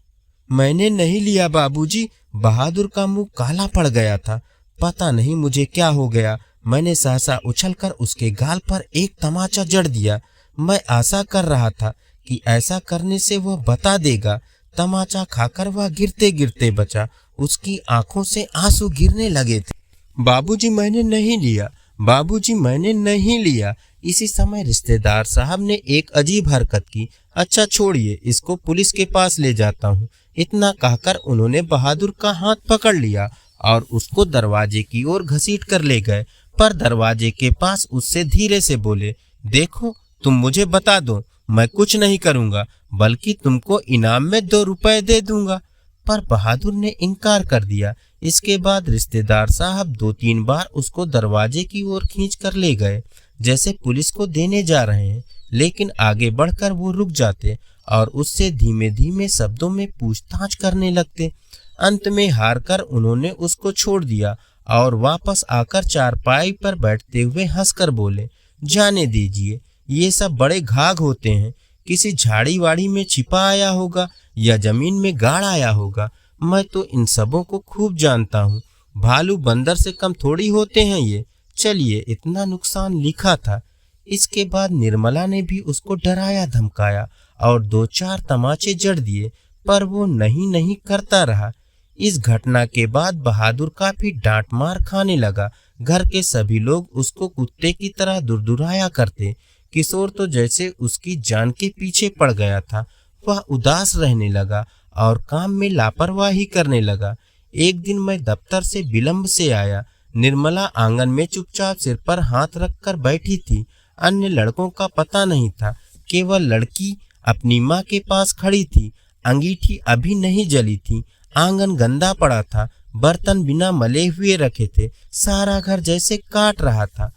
मैंने नहीं लिया बाबूजी। बहादुर का मुंह काला पड़ गया था। पता नहीं मुझे क्या हो गया। मैंने सहसा उछलकर उसके गाल पर एक तमाचा जड़ दिया। मैं आशा कर रहा था कि ऐसा करने से वह बता देगा। तमाचा खाकर वह गिरते गिरते बचा। उसकी आंखों से आंसू गिरने लगे थे। बाबूजी, मैंने नहीं लिया। बाबूजी, मैंने नहीं लिया। इसी समय रिश्तेदार साहब ने एक अजीब हरकत की। अच्छा छोड़िए, इसको पुलिस के पास ले जाता हूँ। इतना कहकर उन्होंने बहादुर का हाथ पकड़ लिया और उसको दरवाजे की ओर घसीट कर ले गए, पर दरवाजे के पास उससे धीरे से बोले, देखो तुम मुझे बता दो, मैं कुछ नहीं करूंगा, बल्कि तुमको इनाम में 2 रुपए दे दूंगा। पर बहादुर ने इनकार कर दिया। इसके बाद रिश्तेदार साहब 2-3 बार उसको दरवाजे की ओर खींच कर ले गए, जैसे पुलिस को देने जा रहे हैं, लेकिन आगे बढ़कर वो रुक जाते और उससे धीमे धीमे शब्दों में पूछताछ करने लगते। अंत में हार कर उन्होंने उसको छोड़ दिया और वापस आकर चारपाई पर बैठते हुए हंसकर बोले, जाने दीजिए, ये सब बड़े घाघ होते हैं, किसी झाड़ी वाड़ी में छिपा आया होगा या जमीन में गाड़ आया होगा। मैं तो इन सबों को खूब जानता हूँ, भालू बंदर से कम थोड़ी होते हैं ये। चलिए, इतना नुकसान लिखा था। इसके बाद निर्मला ने भी उसको डराया धमकाया और 2-4 तमाचे जड़ दिए, पर वो नहीं करता रहा। इस घटना के बाद बहादुर काफी डांट मार खाने लगा। घर के सभी लोग उसको कुत्ते की तरह दुरदुराया करते। किशोर तो जैसे उसकी जान के पीछे पड़ गया था। वह उदास रहने लगा और काम में लापरवाही करने लगा। एक दिन मैं दफ्तर से विलंब से आया। निर्मला आंगन में चुपचाप सिर पर हाथ रखकर बैठी थी। अन्य लड़कों का पता नहीं था, केवल लड़की अपनी माँ के पास खड़ी थी। अंगीठी अभी नहीं जली थी। आंगन गंदा पड़ा था, बर्तन बिना मले हुए रखे थे, सारा घर जैसे काट रहा था।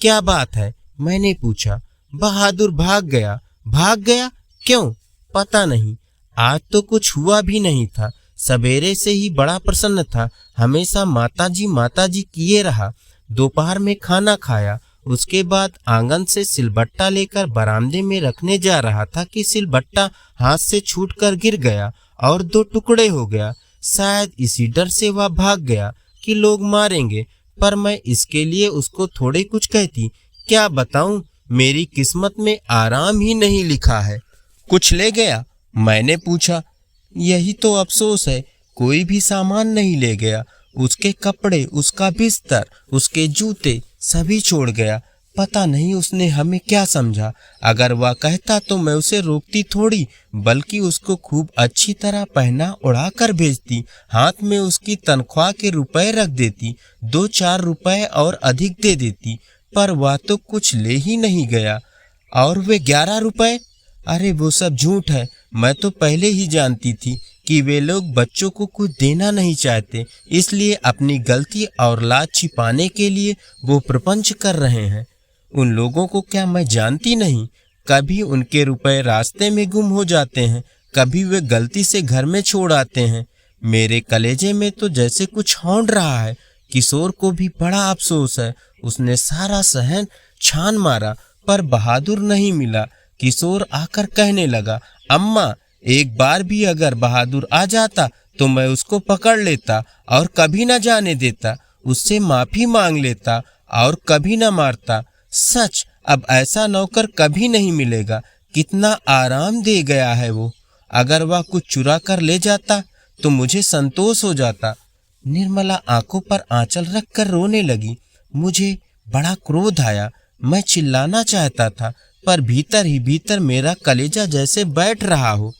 क्या बात है? मैंने पूछा। बहादुर भाग गया। भाग गया? क्यों? पता नहीं, आज तो कुछ हुआ भी नहीं था। सवेरे से ही बड़ा प्रसन्न था, हमेशा माताजी किए रहा। दोपहर में खाना खाया, उसके बाद आंगन से सिलबट्टा लेकर बरामदे में रखने जा रहा था कि सिलबट्टा हाथ से छूटकर गिर गया और 2 टुकड़े हो गया। शायद इसी डर से वह भाग गया कि लोग मारेंगे, पर मैं इसके लिए उसको थोड़े कुछ कहती। क्या बताऊं, मेरी किस्मत में आराम ही नहीं लिखा है। कुछ ले गया? मैंने पूछा। यही तो अफसोस है, कोई भी सामान नहीं ले गया। उसके कपड़े, उसका बिस्तर, उसके जूते सभी छोड़ गया। पता नहीं उसने हमें क्या समझा। अगर वह कहता तो मैं उसे रोकती थोड़ी, बल्कि उसको खूब अच्छी तरह पहना उड़ा कर भेजती। हाथ में उसकी तनख्वाह के रुपए रख देती, 2-4 रुपए और अधिक दे देती। पर वह तो कुछ ले ही नहीं गया। और वे 11 रुपए? अरे वो सब झूठ है। मैं तो पहले ही जानती थी कि वे लोग बच्चों को कुछ देना नहीं चाहते, इसलिए अपनी गलती और लाज छिपाने के लिए वो प्रपंच कर रहे हैं। उन लोगों को क्या मैं जानती नहीं? कभी उनके रुपए रास्ते में गुम हो जाते हैं, कभी वे गलती से घर में छोड़ आते हैं। मेरे कलेजे में तो जैसे कुछ हौंड रहा है। किशोर को भी बड़ा अफसोस है। उसने सारा सहन छान मारा, पर बहादुर नहीं मिला। किशोर आकर कहने लगा, अम्मा, एक बार भी अगर बहादुर आ जाता तो मैं उसको पकड़ लेता और कभी न जाने देता, उससे माफी मांग लेता और कभी न मारता। सच, अब ऐसा नौकर कभी नहीं मिलेगा। कितना आराम दे गया है वो। अगर वह कुछ चुरा कर ले जाता तो मुझे संतोष हो जाता। निर्मला आंखों पर आंचल रखकर रोने लगी। मुझे बड़ा क्रोध आया। मैं चिल्लाना चाहता था, पर भीतर ही भीतर मेरा कलेजा जैसे बैठ रहा हो।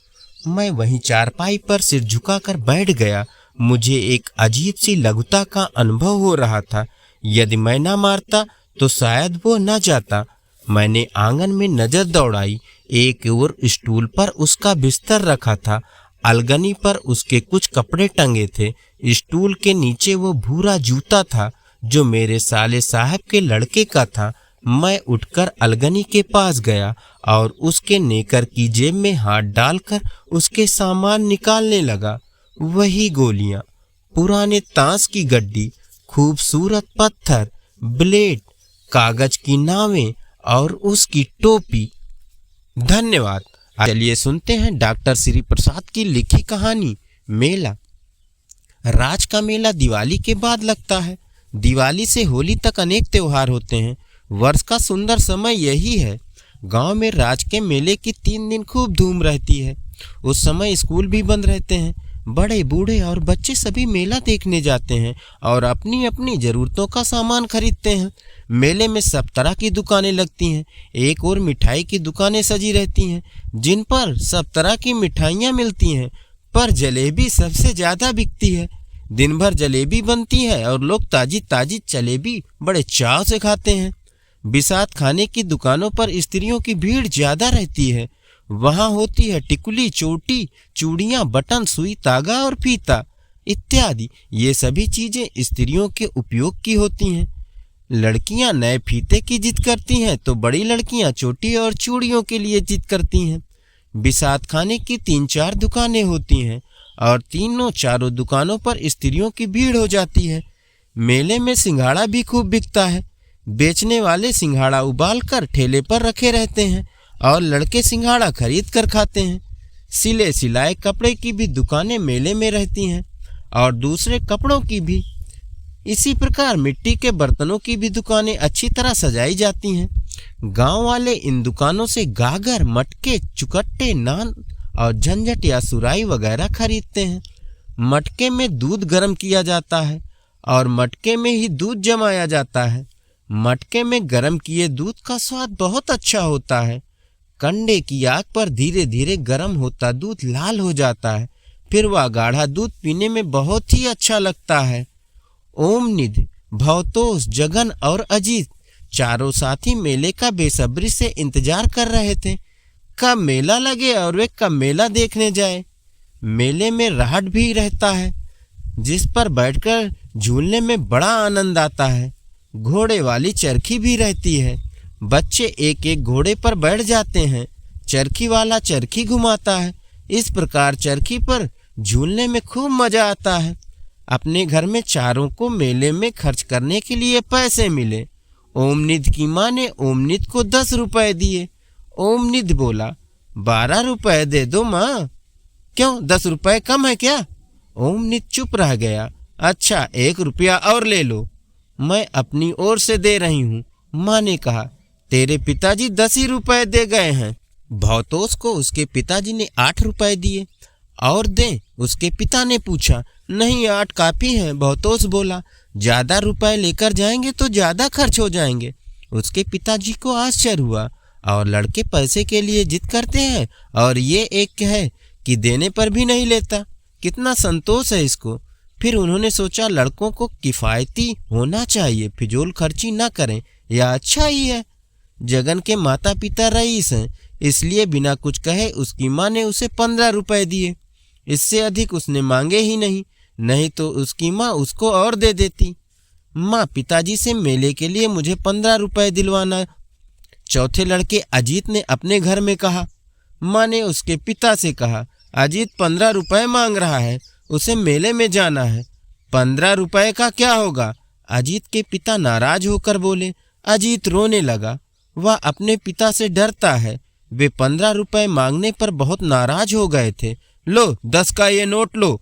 मैं वहीं चारपाई पर सिर झुकाकर बैठ गया। मुझे एक अजीब सी लघुता का अनुभव हो रहा था। यदि मैं ना मारता तो शायद वो न जाता। मैंने आंगन में नजर दौड़ाई। एक ओर स्टूल पर उसका बिस्तर रखा था, अलगनी पर उसके कुछ कपड़े टंगे थे। स्टूल के नीचे वो भूरा जूता था जो मेरे साले साहब के लड़के का था। मैं उठकर अलगनी के पास गया और उसके नेकर की जेब में हाथ डालकर उसके सामान निकालने लगा। वही गोलियां, पुराने ताश की गड्डी, खूबसूरत पत्थर, ब्लेड, कागज की नावें और उसकी टोपी। धन्यवाद। चलिए सुनते हैं डॉक्टर श्री प्रसाद की लिखी कहानी मेला। राज का मेला दिवाली के बाद लगता है। दिवाली से होली तक अनेक त्योहार होते हैं। वर्ष का सुंदर समय यही है। गांव में राज के मेले की 3 दिन खूब धूम रहती है। उस समय स्कूल भी बंद रहते हैं। बड़े बूढ़े और बच्चे सभी मेला देखने जाते हैं और अपनी अपनी ज़रूरतों का सामान खरीदते हैं। मेले में सब तरह की दुकानें लगती हैं। एक और मिठाई की दुकानें सजी रहती हैं जिन पर सब तरह की मिठाइयाँ मिलती हैं, पर जलेबी सबसे ज़्यादा बिकती है। दिन भर जलेबी बनती है और लोग ताजी ताजी जलेबी बड़े चाव से खाते हैं। बिसात खाने की दुकानों पर स्त्रियों की भीड़ ज्यादा रहती है। वहां होती है टिकुली, चोटी, चूड़ियां, बटन, सुई, तागा और फीता इत्यादि। ये सभी चीजें स्त्रियों के उपयोग की होती हैं। लड़कियां नए फीते की जिद करती हैं तो बड़ी लड़कियां चोटी और चूड़ियों के लिए जिद करती हैं। बिसात खाने की 3-4 दुकानें होती हैं और तीनों चारों दुकानों पर स्त्रियों की भीड़ हो जाती है। मेले में सिंघाड़ा भी खूब बिकता है। बेचने वाले सिंघाड़ा उबाल कर ठेले पर रखे रहते हैं और लड़के सिंघाड़ा खरीद कर खाते हैं। सिले सिलाए कपड़े की भी दुकानें मेले में रहती हैं और दूसरे कपड़ों की भी। इसी प्रकार मिट्टी के बर्तनों की भी दुकानें अच्छी तरह सजाई जाती हैं। गांव वाले इन दुकानों से गागर, मटके, चुकट्टे, नान और झंझट या सुराई वगैरह खरीदते हैं। मटके में दूध गर्म किया जाता है और मटके में ही दूध जमाया जाता है। मटके में गर्म किए दूध का स्वाद बहुत अच्छा होता है। कंडे की आग पर धीरे धीरे गर्म होता दूध लाल हो जाता है। फिर वह गाढ़ा दूध पीने में बहुत ही अच्छा लगता है। ओमनिध, भवतोष, जगन और अजीत चारों साथी मेले का बेसब्री से इंतजार कर रहे थे। कब मेला लगे और वे कब मेला देखने जाए। मेले में राहट भी रहता है जिस पर बैठकर झूलने में बड़ा आनंद आता है। घोड़े वाली चरखी भी रहती है। बच्चे एक एक घोड़े पर बैठ जाते हैं। चरखी वाला चरखी घुमाता है। इस प्रकार चरखी पर झूलने में खूब मजा आता है। अपने घर में चारों को मेले में खर्च करने के लिए पैसे मिले। ओमनिध की माँ ने ओमनिध को 10 रुपए दिए। ओमनिध बोला, 12 रुपए दे दो माँ। क्यों, 10 रुपए कम है क्या? ओमनिध चुप रह गया। अच्छा, 1 रुपया और ले लो, मैं अपनी ओर से दे रही हूँ। माँ ने कहा, तेरे पिताजी 10 ही रुपए दे गए हैं। भवतोष को उसके पिताजी ने 8 रुपए दिए। और दें? उसके पिता ने पूछा। नहीं, 8 काफी हैं, भवतोष बोला। ज्यादा रुपए लेकर जाएंगे तो ज्यादा खर्च हो जाएंगे। उसके पिताजी को आश्चर्य हुआ। और लड़के पैसे के लिए जिद करते हैं और ये एक है कि देने पर भी नहीं लेता। कितना संतोष है इसको। फिर उन्होंने सोचा लड़कों को किफ़ायती होना चाहिए, फिजूल खर्ची ना करें, यह अच्छा ही है। जगन के माता पिता रईस हैं, इसलिए बिना कुछ कहे उसकी माँ ने उसे 15 रुपए दिए। इससे अधिक उसने मांगे ही नहीं, नहीं तो उसकी माँ उसको और दे देती। माँ, पिताजी से मेले के लिए मुझे 15 रुपए दिलवाना। चौथे लड़के अजीत ने अपने घर में कहा। माँ ने उसके पिता से कहा, अजीत 15 रुपए मांग रहा है, उसे मेले में जाना है। 15 रुपए का क्या होगा? अजीत के पिता नाराज होकर बोले। अजीत रोने लगा। वह अपने पिता से डरता है। वे 15 रुपए मांगने पर बहुत नाराज हो गए थे। लो, 10 का ये नोट लो,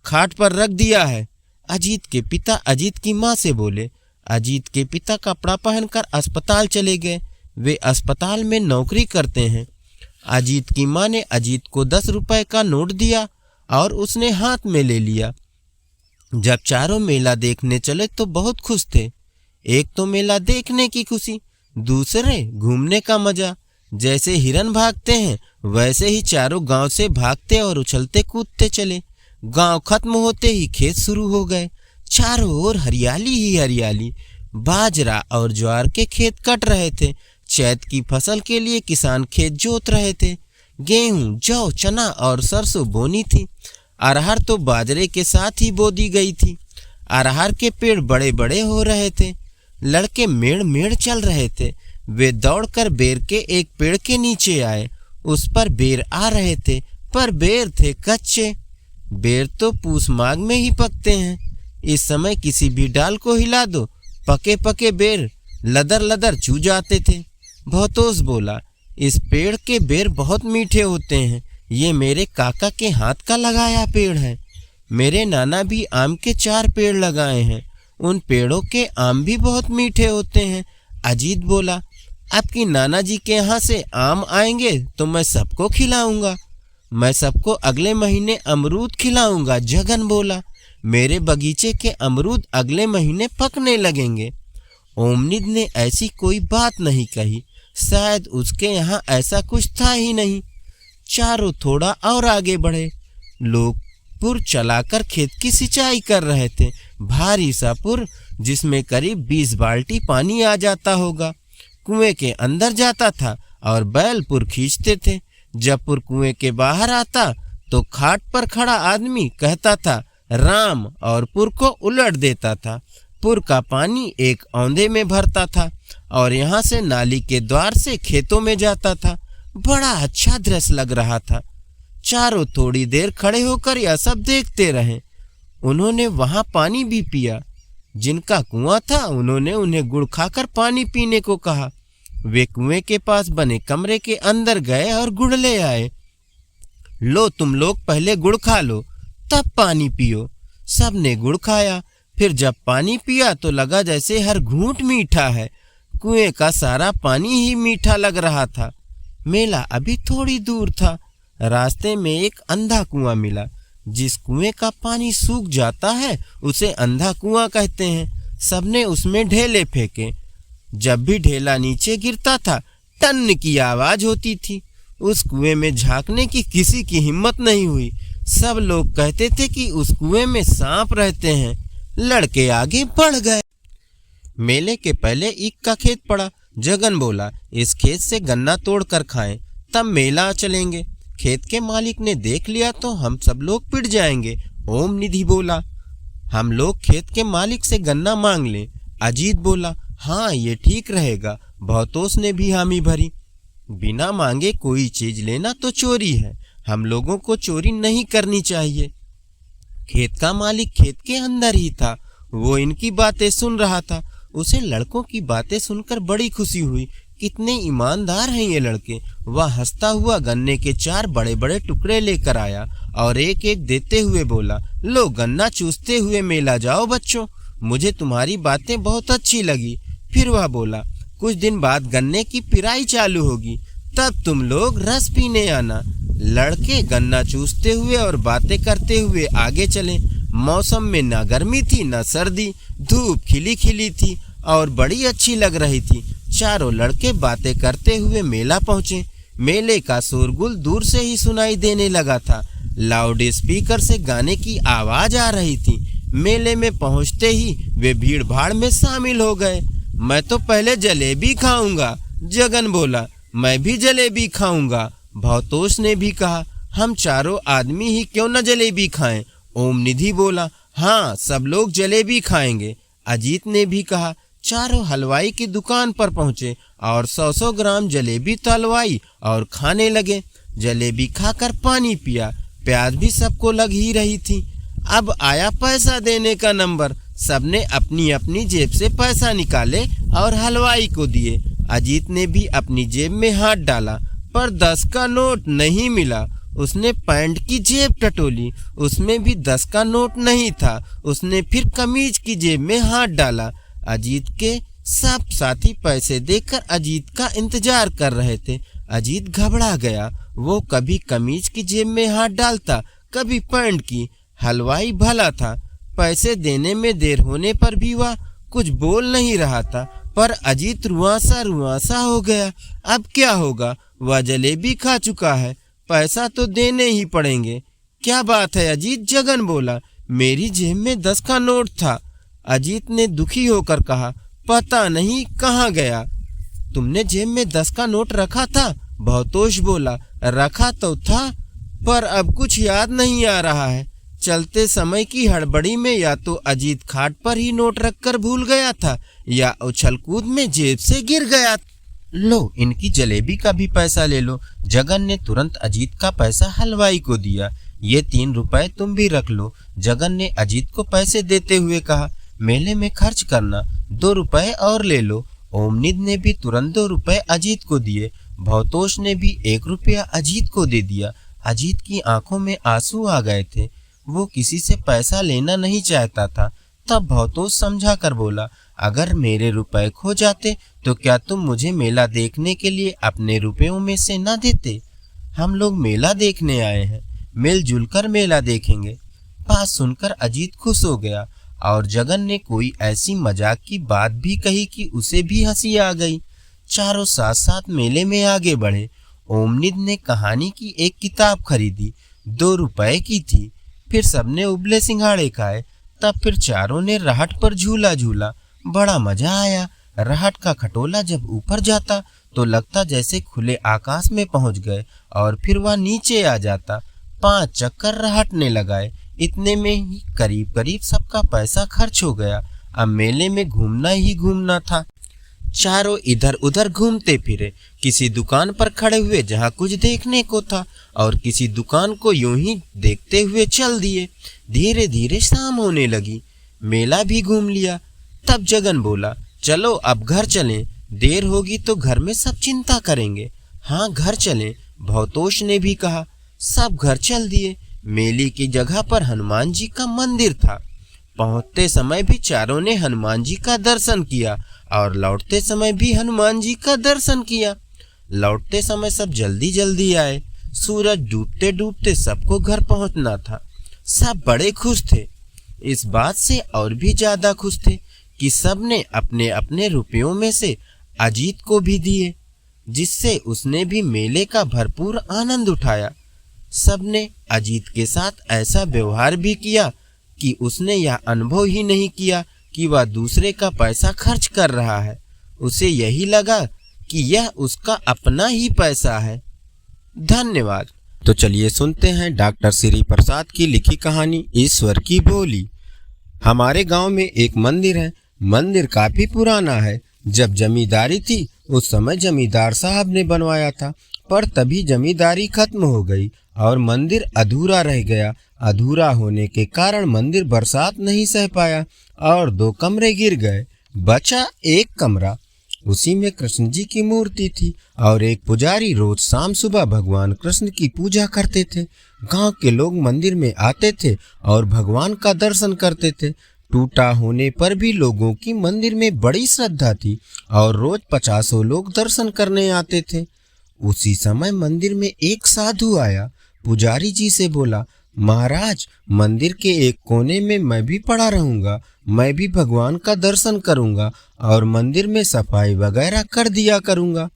खाट पर रख दिया है। अजीत के पिता अजीत की माँ से बोले। अजीत के पिता कपड़ा पहनकर अस्पताल चले गए। वे अस्पताल में नौकरी करते हैं। अजीत की माँ ने अजीत को 10 रुपए का नोट दिया और उसने हाथ में ले लिया। जब चारों मेला देखने चले तो बहुत खुश थे। एक तो मेला देखने की खुशी, दूसरे घूमने का मजा। जैसे हिरन भागते हैं वैसे ही चारों गांव से भागते और उछलते कूदते चले। गांव खत्म होते ही खेत शुरू हो गए। चारों ओर हरियाली ही हरियाली। बाजरा और ज्वार के खेत कट रहे थे। चैत की फसल के लिए किसान खेत जोत रहे थे। गेहूं, जौ, चना और सरसों बोनी थी। अरहर तो बाजरे के साथ ही बो दी गई थी। अरहर के पेड़ बड़े बड़े हो रहे थे। लड़के मेड़ मेड़ चल रहे थे। वे दौड़कर बेर के एक पेड़ के नीचे आए। उस पर बेर आ रहे थे, पर बेर थे कच्चे। बेर तो पूस माघ में ही पकते हैं। इस समय किसी भी डाल को हिला दो, पके पके बेर लदर लदर चू जाते थे। भवतोष बोला, इस पेड़ के बेर बहुत मीठे होते हैं। ये मेरे काका के हाथ का लगाया पेड़ है। मेरे नाना भी आम के 4 पेड़ लगाए हैं। उन पेड़ों के आम भी बहुत मीठे होते हैं। अजीत बोला, आपकी नाना जी के यहाँ से आम आएंगे तो मैं सबको खिलाऊंगा। मैं सबको अगले महीने अमरूद खिलाऊंगा। जगन बोला, मेरे बगीचे के अमरूद अगले महीने पकने लगेंगे। ओमनिध ने ऐसी कोई बात नहीं कही। शायद उसके यहाँ ऐसा कुछ था ही नहीं। चारों थोड़ा और आगे बढ़े। लोग पुर चलाकर खेत की सिंचाई कर रहे थे। भारी सा पुर जिसमें करीब 20 बाल्टी पानी आ जाता होगा, कुएं के अंदर जाता था और बैल पुर खींचते थे। जब पुर कुएं के बाहर आता तो खाट पर खड़ा आदमी कहता था राम और पुर को उलट देता था। पुर का पानी एक औंधे में भरता था और यहाँ से नाली के द्वार से खेतों में जाता था। बड़ा अच्छा दृश्य लग रहा था। चारों थोड़ी देर खड़े होकर यह सब देखते रहे। उन्होंने वहां पानी भी पिया। जिनका कुआं था उन्होंने उन्हें गुड़ खाकर पानी पीने को कहा। वे कुएं के पास बने कमरे के अंदर गए और गुड़ ले आए। लो तुम लोग पहले गुड़ खा लो तब पानी पियो। सब ने गुड़ खाया। फिर जब पानी पिया तो लगा जैसे हर घूंट मीठा है। कुएं का सारा पानी ही मीठा लग रहा था। मेला अभी थोड़ी दूर था। रास्ते में एक अंधा कुआं मिला। जिस कुएं का पानी सूख जाता है उसे अंधा कुआं कहते हैं। सबने उसमें ढेले फेंके। जब भी ढेला नीचे गिरता था टन की आवाज होती थी। उस कुएं में झांकने की किसी की हिम्मत नहीं हुई। सब लोग कहते थे कि उस कुएं में सांप रहते हैं। लड़के आगे बढ़ गए। मेले के पहले ईख का खेत पड़ा। जगन बोला इस खेत से गन्ना तोड़ कर खाएं, तब मेला चलेंगे। खेत के मालिक ने देख लिया तो हम सब लोग पिट जाएंगे। ओम निधि बोला हम लोग खेत के मालिक से गन्ना मांग लें। अजीत बोला हाँ ये ठीक रहेगा। भवतोष ने भी हामी भरी। बिना मांगे कोई चीज लेना तो चोरी है। हम लोगों को चोरी नहीं करनी चाहिए। खेत का मालिक खेत के अंदर ही था। वो इनकी बातें सुन रहा था। उसे लड़कों की बातें सुनकर बड़ी खुशी हुई। कितने ईमानदार हैं ये लड़के। वह हंसता हुआ गन्ने के 4 बड़े बड़े टुकड़े लेकर आया और एक एक देते हुए बोला लो गन्ना चूसते हुए मेला जाओ बच्चों। मुझे तुम्हारी बातें बहुत अच्छी लगी। फिर वह बोला कुछ दिन बाद गन्ने की पिराई चालू होगी, तब तुम लोग रस पीने आना। लड़के गन्ना चूसते हुए और बातें करते हुए आगे चले। मौसम में ना गर्मी थी ना सर्दी। धूप खिली खिली थी और बड़ी अच्छी लग रही थी। चारों लड़के बातें करते हुए मेला पहुंचे। मेले का शोरगुल दूर से ही सुनाई देने लगा था। लाउड स्पीकर से गाने की आवाज आ रही थी। मेले में पहुंचते ही वे भीड़ भाड़ में शामिल हो गए। मैं तो पहले जलेबी खाऊंगा। जगन बोला मैं भी जलेबी खाऊंगा। भवतोष ने भी कहा हम चारों आदमी ही क्यों न जलेबी खाएं। ओम निधि बोला हाँ सब लोग जलेबी खाएंगे। अजीत ने भी कहा। चारों हलवाई की दुकान पर पहुंचे और 100-100 ग्राम जलेबी तलवाई और खाने लगे। जलेबी खाकर पानी पिया। प्यास भी सबको लग ही रही थी। अब आया पैसा देने का नंबर। सबने अपनी अपनी जेब से पैसा निकाले और हलवाई को दिए। अजीत ने भी अपनी जेब में हाथ डाला पर 10 का नोट नहीं मिला। उसने पैंट की जेब टटोली, उसमें भी 10 का नोट नहीं था। उसने फिर कमीज की जेब में हाथ डाला। अजीत के सब साथी पैसे देकर अजीत का इंतजार कर रहे थे। अजीत घबरा गया। वो कभी कमीज की जेब में हाथ डालता, कभी पैंट की। हलवाई भला था। पैसे देने में देर होने पर भी वह कुछ बोल नहीं रहा था। पर अजीत रुआसा हो गया। अब क्या होगा? वह जलेबी खा चुका है। पैसा तो देने ही पड़ेंगे। क्या बात है अजीत? जगन बोला। मेरी जेब में 10 का नोट था। अजीत ने दुखी होकर कहा पता नहीं कहाँ गया। तुमने जेब में 10 का नोट रखा था? भवतोष बोला रखा तो था पर अब कुछ याद नहीं आ रहा है। चलते समय की हड़बड़ी में या तो अजीत खाट पर ही नोट रखकर भूल गया था या उछल कूद में जेब से गिर गया। लो इनकी जलेबी का भी पैसा ले लो। जगन ने तुरंत अजीत का पैसा हलवाई को दिया। ये 3 रुपए तुम भी रख लो। जगन ने अजीत को पैसे देते हुए कहा मेले में खर्च करना, 2 रुपए और ले लो। ओमनिद ने भी तुरंत 2 रुपए अजीत को दिए। भवतोष ने भी 1 रुपया अजीत को दे दिया। अजीत की आंखों में आंसू आ गए थे। वो किसी से पैसा लेना नहीं चाहता था। तब भवतोष समझा कर बोला अगर मेरे रुपए खो जाते तो क्या तुम मुझे मेला देखने के लिए अपने रुपयों में से न देते? हम लोग मेला देखने आए हैं, मिलजुल कर मेला देखेंगे। बात सुनकर अजीत खुश हो गया और जगन ने कोई ऐसी मजाक की बात भी कही कि उसे भी हंसी आ गई। चारों साथ साथ मेले में आगे बढ़े। ओमनिद ने कहानी की एक किताब खरीदी, 2 रुपए की थी। फिर सबने उबले सिंघाड़े खाए। तब फिर चारों ने राहट पर झूला झूला। बड़ा मजा आया। राहट का खटोला जब ऊपर जाता तो लगता जैसे खुले आकाश में पहुंच गए, और फिर वह नीचे आ जाता। 5 चक्कर राहट ने लगाए। इतने में ही करीब करीब सबका पैसा खर्च हो गया। अब मेले में घूमना ही घूमना था। चारों इधर उधर घूमते फिरे। किसी दुकान पर खड़े हुए जहाँ कुछ देखने को था, और किसी दुकान को यूं ही देखते हुए चल दिए। धीरे धीरे शाम होने लगी। मेला भी घूम लिया। तब जगन बोला, चलो अब घर चलें, देर होगी तो घर में सब चिंता करेंगे। हाँ, घर चलें, भवतोष ने भी कहा। सब घर चल दिए। मेले की जगह पर हनुमान जी का मंदिर था। पहुंचते समय भी चारों ने हनुमान जी का दर्शन किया, और लौटते समय भी हनुमान जी का दर्शन किया। लौटते समय सब जल्दी जल्दी आए। सूरज डूबते डूबते सबको घर पहुंचना था। सब बड़े खुश थे। इस बात से और भी ज्यादा खुश थे कि सबने अपने अपने रुपयों में से अजीत को भी दिए, जिससे उसने भी मेले का भरपूर आनंद उठाया। सबने अजीत के साथ ऐसा व्यवहार भी किया कि उसने यह अनुभव ही नहीं किया कि वह दूसरे का पैसा खर्च कर रहा है। उसे यही लगा कि यह उसका अपना ही पैसा है। धन्यवाद। तो चलिए सुनते हैं डॉक्टर श्री प्रसाद की लिखी कहानी ईश्वर की बोली। हमारे गांव में एक मंदिर है। मंदिर काफी पुराना है। जब जमींदारी थी उस समय जमींदार साहब ने बनवाया था, पर तभी जमींदारी खत्म हो गई और मंदिर अधूरा रह गया। अधूरा होने के कारण मंदिर बरसात नहीं सह पाया और 2 कमरे गिर गए। बचा एक कमरा। उसी में कृष्ण जी की मूर्ति थी और एक पुजारी रोज शाम सुबह भगवान कृष्ण की पूजा करते थे। गांव के लोग मंदिर में आते थे और भगवान का दर्शन करते थे। टूटा होने पर भी लोगों की मंदिर में बड़ी श्रद्धा थी और रोज 50 लोग दर्शन करने आते थे। उसी समय मंदिर में एक साधु आया। पुजारी जी से बोला, महाराज, मंदिर के एक कोने में मैं भी पड़ा रहूंगा। मैं भी भगवान का दर्शन करूंगा और मंदिर में सफाई वगैरह कर दिया करूंगा।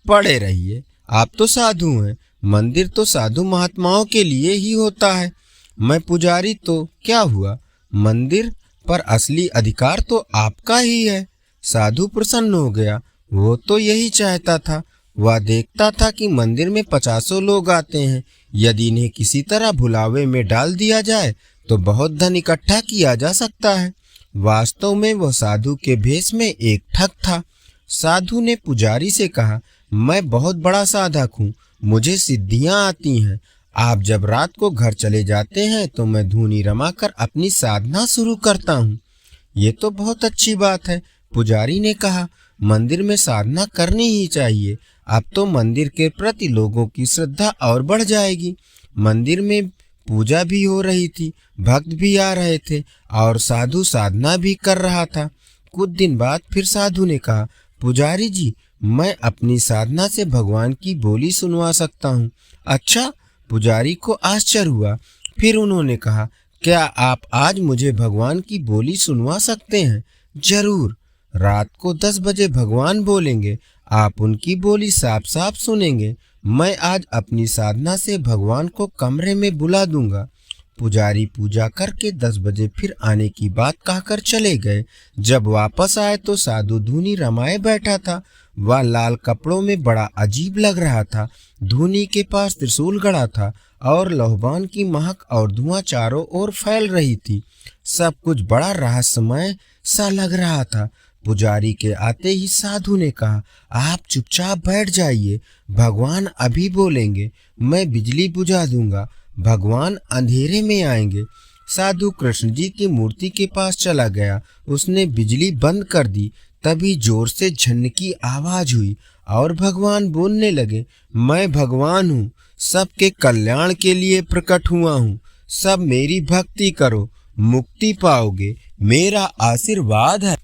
पड़े रहिए, आप तो साधु हैं। मंदिर तो साधु महात्माओं के लिए ही होता है। मैं पुजारी तो क्या हुआ, मंदिर पर असली अधिकार तो आपका ही है। साधु प्रसन्न हो गया। वो तो यही चाहता था। वह देखता था कि मंदिर में 50 लोग आते हैं। यदि इन्हें किसी तरह भुलावे में डाल दिया जाए तो बहुत धन इकट्ठा किया जा सकता है। वास्तव में वह साधु के भेष में एक ठग था। साधु ने पुजारी से कहा, मैं बहुत बड़ा साधक हूँ, मुझे सिद्धियाँ आती हैं। आप जब रात को घर चले जाते हैं तो मैं धूनी रमाकर अपनी साधना शुरू करता हूँ। ये तो बहुत अच्छी बात है। पुजारी ने कहा, मंदिर में साधना करनी ही चाहिए। अब तो मंदिर के प्रति लोगों की श्रद्धा और बढ़ जाएगी। मंदिर में पूजा भी हो रही थी, भक्त भी आ रहे थे और साधु साधना भी कर रहा था। कुछ दिन बाद फिर साधु ने कहा, पुजारी जी, मैं अपनी साधना से भगवान की बोली सुनवा सकता हूँ। अच्छा, पुजारी को आश्चर्य हुआ। फिर उन्होंने कहा, क्या आप आज मुझे भगवान की बोली सुनवा सकते हैं? जरूर। रात को 10 बजे भगवान बोलेंगे, आप उनकी बोली साफ साफ सुनेंगे। मैं आज अपनी साधना से भगवान को कमरे में बुला दूंगा। पुजारी पूजा करके 10 बजे फिर आने की बात कहकर चले गए। जब वापस आए तो साधु धूनी रमाए बैठा था। वह लाल कपड़ों में बड़ा अजीब लग रहा था। धूनी के पास त्रिशूल गड़ा था और लौहबान की महक और धुआं चारों ओर फैल रही थी। सब कुछ बड़ा रहस्यमय सा लग रहा था। पुजारी के आते ही साधु ने कहा, आप चुपचाप बैठ जाइए, भगवान अभी बोलेंगे। मैं बिजली बुझा दूंगा, भगवान अंधेरे में आएंगे। साधु कृष्ण जी की मूर्ति के पास चला गया। उसने बिजली बंद कर दी। तभी जोर से झन की आवाज हुई और भगवान बोलने लगे, मैं भगवान हूँ, सबके कल्याण के लिए प्रकट हुआ हूँ। सब मेरी भक्ति करो, मुक्ति पाओगे, मेरा आशीर्वाद है।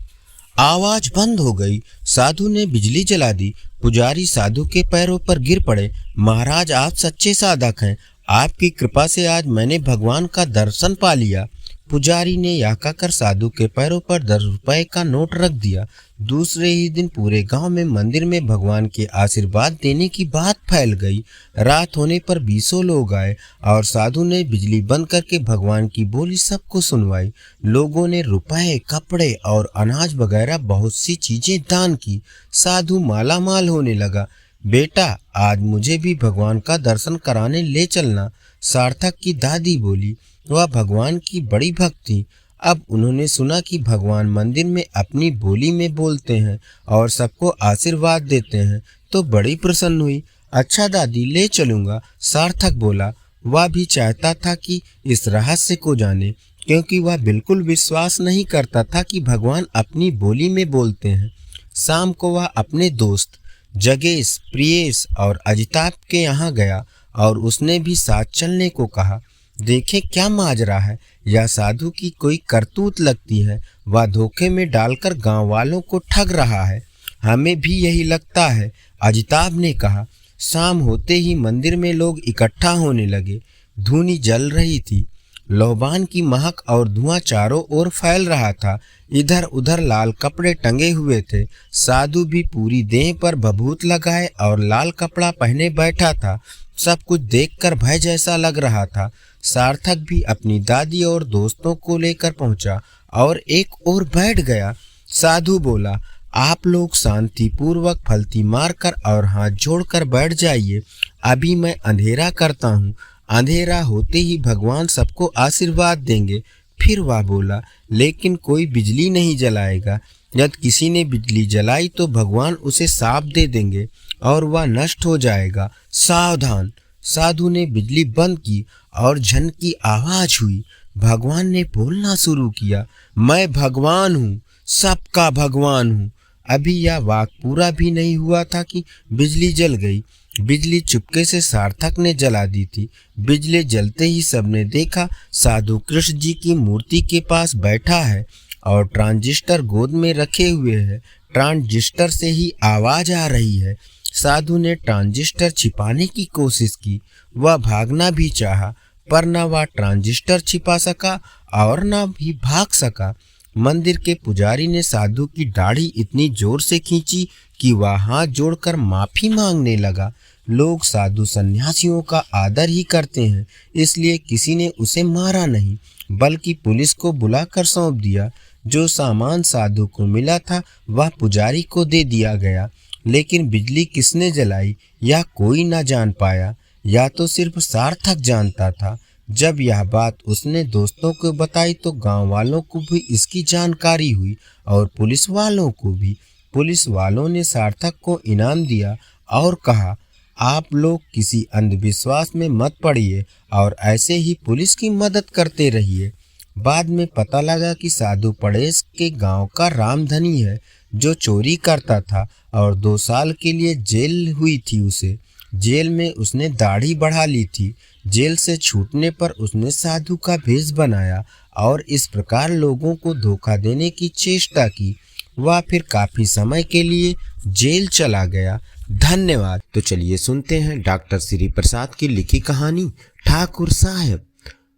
आवाज बंद हो गई। साधु ने बिजली जला दी। पुजारी साधु के पैरों पर गिर पड़े। महाराज, आप सच्चे साधक हैं। आपकी कृपा से आज मैंने भगवान का दर्शन पा लिया। पुजारी ने यह कहकर साधु के पैरों पर 10 रुपए का नोट रख दिया। दूसरे ही दिन पूरे गांव में मंदिर में भगवान के आशीर्वाद देने की बात फैल गई। रात होने पर 20 लोग आए और साधु ने बिजली बंद करके भगवान की बोली सबको सुनवाई। लोगों ने रुपए, कपड़े और अनाज वगैरह बहुत सी चीजें दान की। साधु माला माल होने लगा। बेटा, आज मुझे भी भगवान का दर्शन कराने ले चलना, सार्थक की दादी बोली। वह भगवान की बड़ी भक्त थी। अब उन्होंने सुना कि भगवान मंदिर में अपनी बोली में बोलते हैं और सबको आशीर्वाद देते हैं तो बड़ी प्रसन्न हुई। अच्छा दादी, ले चलूँगा, सार्थक बोला। वह भी चाहता था कि इस रहस्य को जाने, क्योंकि वह बिल्कुल विश्वास नहीं करता था कि भगवान अपनी बोली में बोलते हैं। शाम को वह अपने दोस्त जगेश, प्रियेश और अजिताभ के यहाँ गया और उसने भी साथ चलने को कहा। देखें क्या माजरा है, यह साधु की कोई करतूत लगती है। वह धोखे में डालकर गांव वालों को ठग रहा है। हमें भी यही लगता है, अजिताभ ने कहा। शाम होते ही मंदिर में लोग इकट्ठा होने लगे। धूनी जल रही थी। लोबान की महक और धुआं चारों ओर फैल रहा था। इधर उधर लाल कपड़े टंगे हुए थे। साधु भी पूरी देह पर भभूत लगाए और लाल कपड़ा पहने बैठा था। सब कुछ देखकर भय जैसा लग रहा था। सार्थक भी अपनी दादी और दोस्तों को लेकर पहुंचा और एक ओर बैठ गया। साधु बोला, आप लोग शांतिपूर्वक फलती मारकर और हाथ जोड़कर बैठ जाइए। अभी मैं अंधेरा करता हूँ। अंधेरा होते ही भगवान सबको आशीर्वाद देंगे। फिर वह बोला, लेकिन कोई बिजली नहीं जलाएगा। यदि किसी ने बिजली जलाई तो भगवान उसे साफ दे देंगे और वह नष्ट हो जाएगा। सावधान। साधु ने बिजली बंद की और झन की आवाज हुई। भगवान ने बोलना शुरू किया, मैं भगवान हूँ, सबका भगवान हूँ। अभी यह वाक पूरा भी नहीं हुआ था कि बिजली जल गई। बिजली चुपके से सार्थक ने जला दी थी। बिजली जलते ही सबने देखा साधु कृष्ण जी की मूर्ति के पास बैठा है और ट्रांजिस्टर गोद में रखे हुए है। ट्रांजिस्टर से ही आवाज आ रही है। साधु ने ट्रांजिस्टर छिपाने की कोशिश की। वह भागना भी चाहा, पर न वह ट्रांजिस्टर छिपा सका और न भी भाग सका। मंदिर के पुजारी ने साधु की दाढ़ी इतनी जोर से खींची कि वह हाथ जोड़कर माफी मांगने लगा। लोग साधु सन्यासियों का आदर ही करते हैं, इसलिए किसी ने उसे मारा नहीं, बल्कि पुलिस को बुलाकर सौंप दिया। जो सामान साधु को मिला था वह पुजारी को दे दिया गया। लेकिन बिजली किसने जलाई यह कोई न जान पाया, या तो सिर्फ सार्थक जानता था। जब यह बात उसने दोस्तों को बताई तो गांव वालों को भी इसकी जानकारी हुई और पुलिस वालों को भी। पुलिस वालों ने सार्थक को इनाम दिया और कहा, आप लोग किसी अंधविश्वास में मत पड़िए और ऐसे ही पुलिस की मदद करते रहिए। बाद में पता लगा कि साधु पड़ेस के गांव का रामधनी है, जो चोरी करता था और 2 साल के लिए जेल हुई थी उसे। जेल में उसने दाढ़ी बढ़ा ली थी। जेल से छूटने पर उसने साधु का भेष बनाया और इस प्रकार लोगों को धोखा देने की चेष्टा की। वह फिर काफी समय के लिए जेल चला गया। धन्यवाद। तो चलिए सुनते हैं डॉक्टर श्री प्रसाद की लिखी कहानी ठाकुर साहब।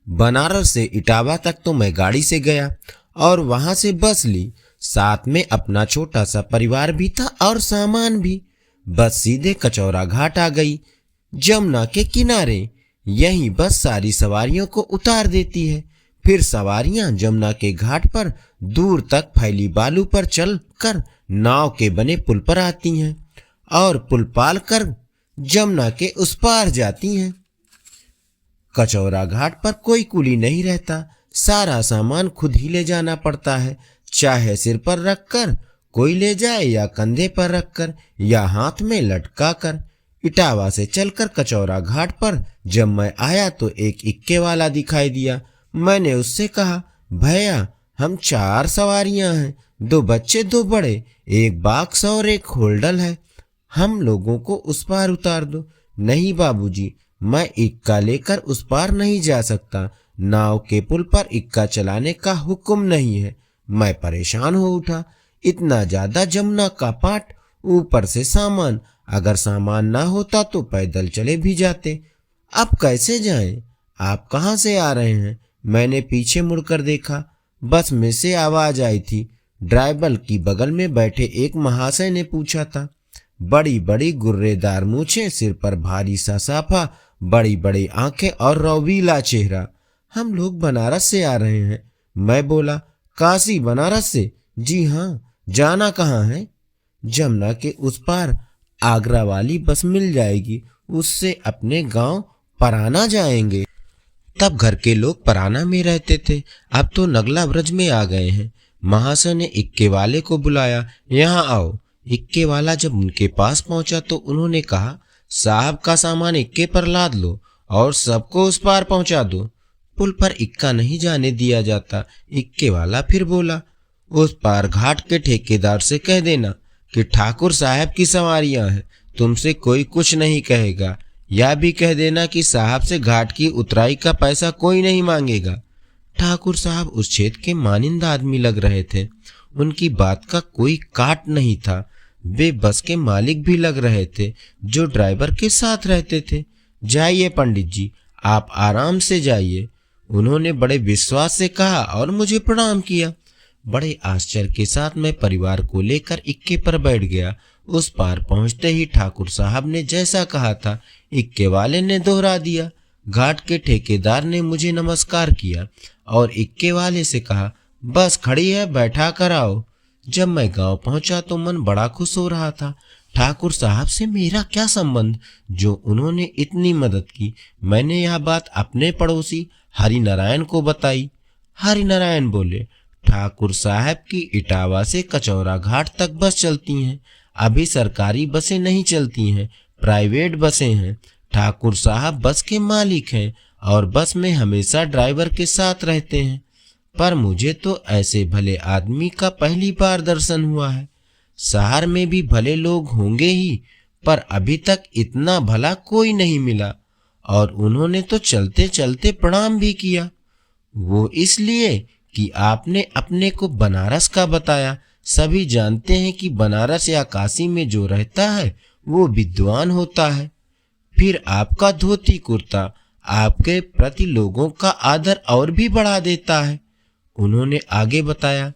बनारस से इटावा तक तो मैं गाड़ी से गया और वहां से बस ली। साथ में अपना छोटा सा परिवार भी था और सामान भी। बस सीधे कचौरा घाट आ गई, जमुना के किनारे। यहीं बस सारी सवारियों को उतार देती है। फिर सवारियां जमुना के घाट पर दूर तक फैली बालू पर चलकर नाव के बने पुल पर आती हैं और पुल पार कर जमुना के उस पार जाती हैं। कचौरा घाट पर कोई कुली नहीं रहता। सारा सामान खुद ही ले जाना पड़ता है, चाहे सिर पर रखकर कोई ले जाए या कंधे पर रखकर या हाथ में लटका कर। इटावा से चलकर कचौरा घाट पर जब मैं आया तो एक इक्के वाला दिखाई दिया। मैंने उससे कहा, भैया हम 4 सवारियां हैं, 2 बच्चे 2 बड़े, एक बाक्स और एक होल्डल है, हम लोगों को उस पार उतार दो। नहीं बाबूजी, मैं इक्का लेकर उस पार नहीं जा सकता। नाव के पुल पर इक्का चलाने का हुक्म नहीं है। मैं परेशान हो उठा। इतना ज्यादा जमुना का पाट, ऊपर से सामान। अगर सामान ना होता तो पैदल चले भी जाते। अब कैसे जाएं? आप कहाँ से आ रहे हैं? मैंने पीछे मुड़कर देखा। बस में से आवाज आई थी। ड्राइवर की बगल में बैठे एक महाशय ने पूछा था। बड़ी बड़ी गुर्रेदार मूछें, सिर पर भारी सा साफा, बड़ी बड़ी आंखें और रौबीला चेहरा। हम लोग बनारस से आ रहे हैं। मैं बोला, काशी बनारस से? जी हाँ। जाना कहाँ है? जमुना के उस पार आगरा वाली बस मिल जाएगी, उससे अपने गांव पराना जाएंगे। तब घर के लोग पराना में रहते थे, अब तो नगला ब्रज में आ गए हैं। महाशय ने इक्के वाले को बुलाया, यहाँ आओ। इक्के वाला जब उनके पास पहुंचा तो उन्होंने कहा, साहब का सामान इक्के पर लाद लो और सबको उस पार पहुंचा दो। पुल पर इक्का नहीं जाने दिया जाता। इक्के वाला फिर बोला, उस पार घाट के ठेकेदार से कह देना कि ठाकुर साहब की सवारियां हैं, तुमसे कोई कुछ नहीं कहेगा। या भी कह देना कि साहब से घाट की उतराई का पैसा कोई नहीं मांगेगा। ठाकुर साहब उस क्षेत्र के मानिंदा आदमी लग रहे थे। उनकी बात का कोई काट नहीं था। वे बस के मालिक भी लग रहे थे, जो ड्राइवर के साथ रहते थे। जाइए पंडित जी, आप आराम से जाइए, उन्होंने बड़े विश्वास से कहा और मुझे प्रणाम किया। बड़े आश्चर्य के साथ मैं परिवार को लेकर इक्के पर बैठ गया। उस पार पहुंचते ही ठाकुर साहब ने जैसा कहा था, इक्के वाले ने दोहरा दिया। घाट के ठेकेदार ने मुझे नमस्कार किया और इक्के वाले से कहा, बस खड़ी है, बैठा कर आओ। जब मैं गांव पहुंचा तो मन बड़ा खुश हो रहा था। ठाकुर साहब से मेरा क्या संबंध, जो उन्होंने इतनी मदद की। मैंने यह बात अपने पड़ोसी हरिनारायण को बताई। हरिनारायण बोले, ठाकुर साहब की इटावा से कचौरा घाट तक बस चलती हैं। अभी सरकारी बसें नहीं चलती हैं, प्राइवेट बसें हैं। ठाकुर साहब बस के मालिक हैं और बस में हमेशा ड्राइवर के साथ रहते हैं। पर मुझे तो ऐसे भले आदमी का पहली बार दर्शन हुआ है। शहर में भी भले लोग होंगे ही, पर अभी तक इतना भला कोई नहीं मिला। और उन्होंने तो चलते चलते प्रणाम भी किया। वो इसलिए कि आपने अपने को बनारस का बताया। सभी जानते हैं कि बनारस या काशी में जो रहता है वो विद्वान होता है। फिर आपका धोती कुर्ता आपके प्रति लोगों का आदर और भी बढ़ा देता है। उन्होंने आगे बताया,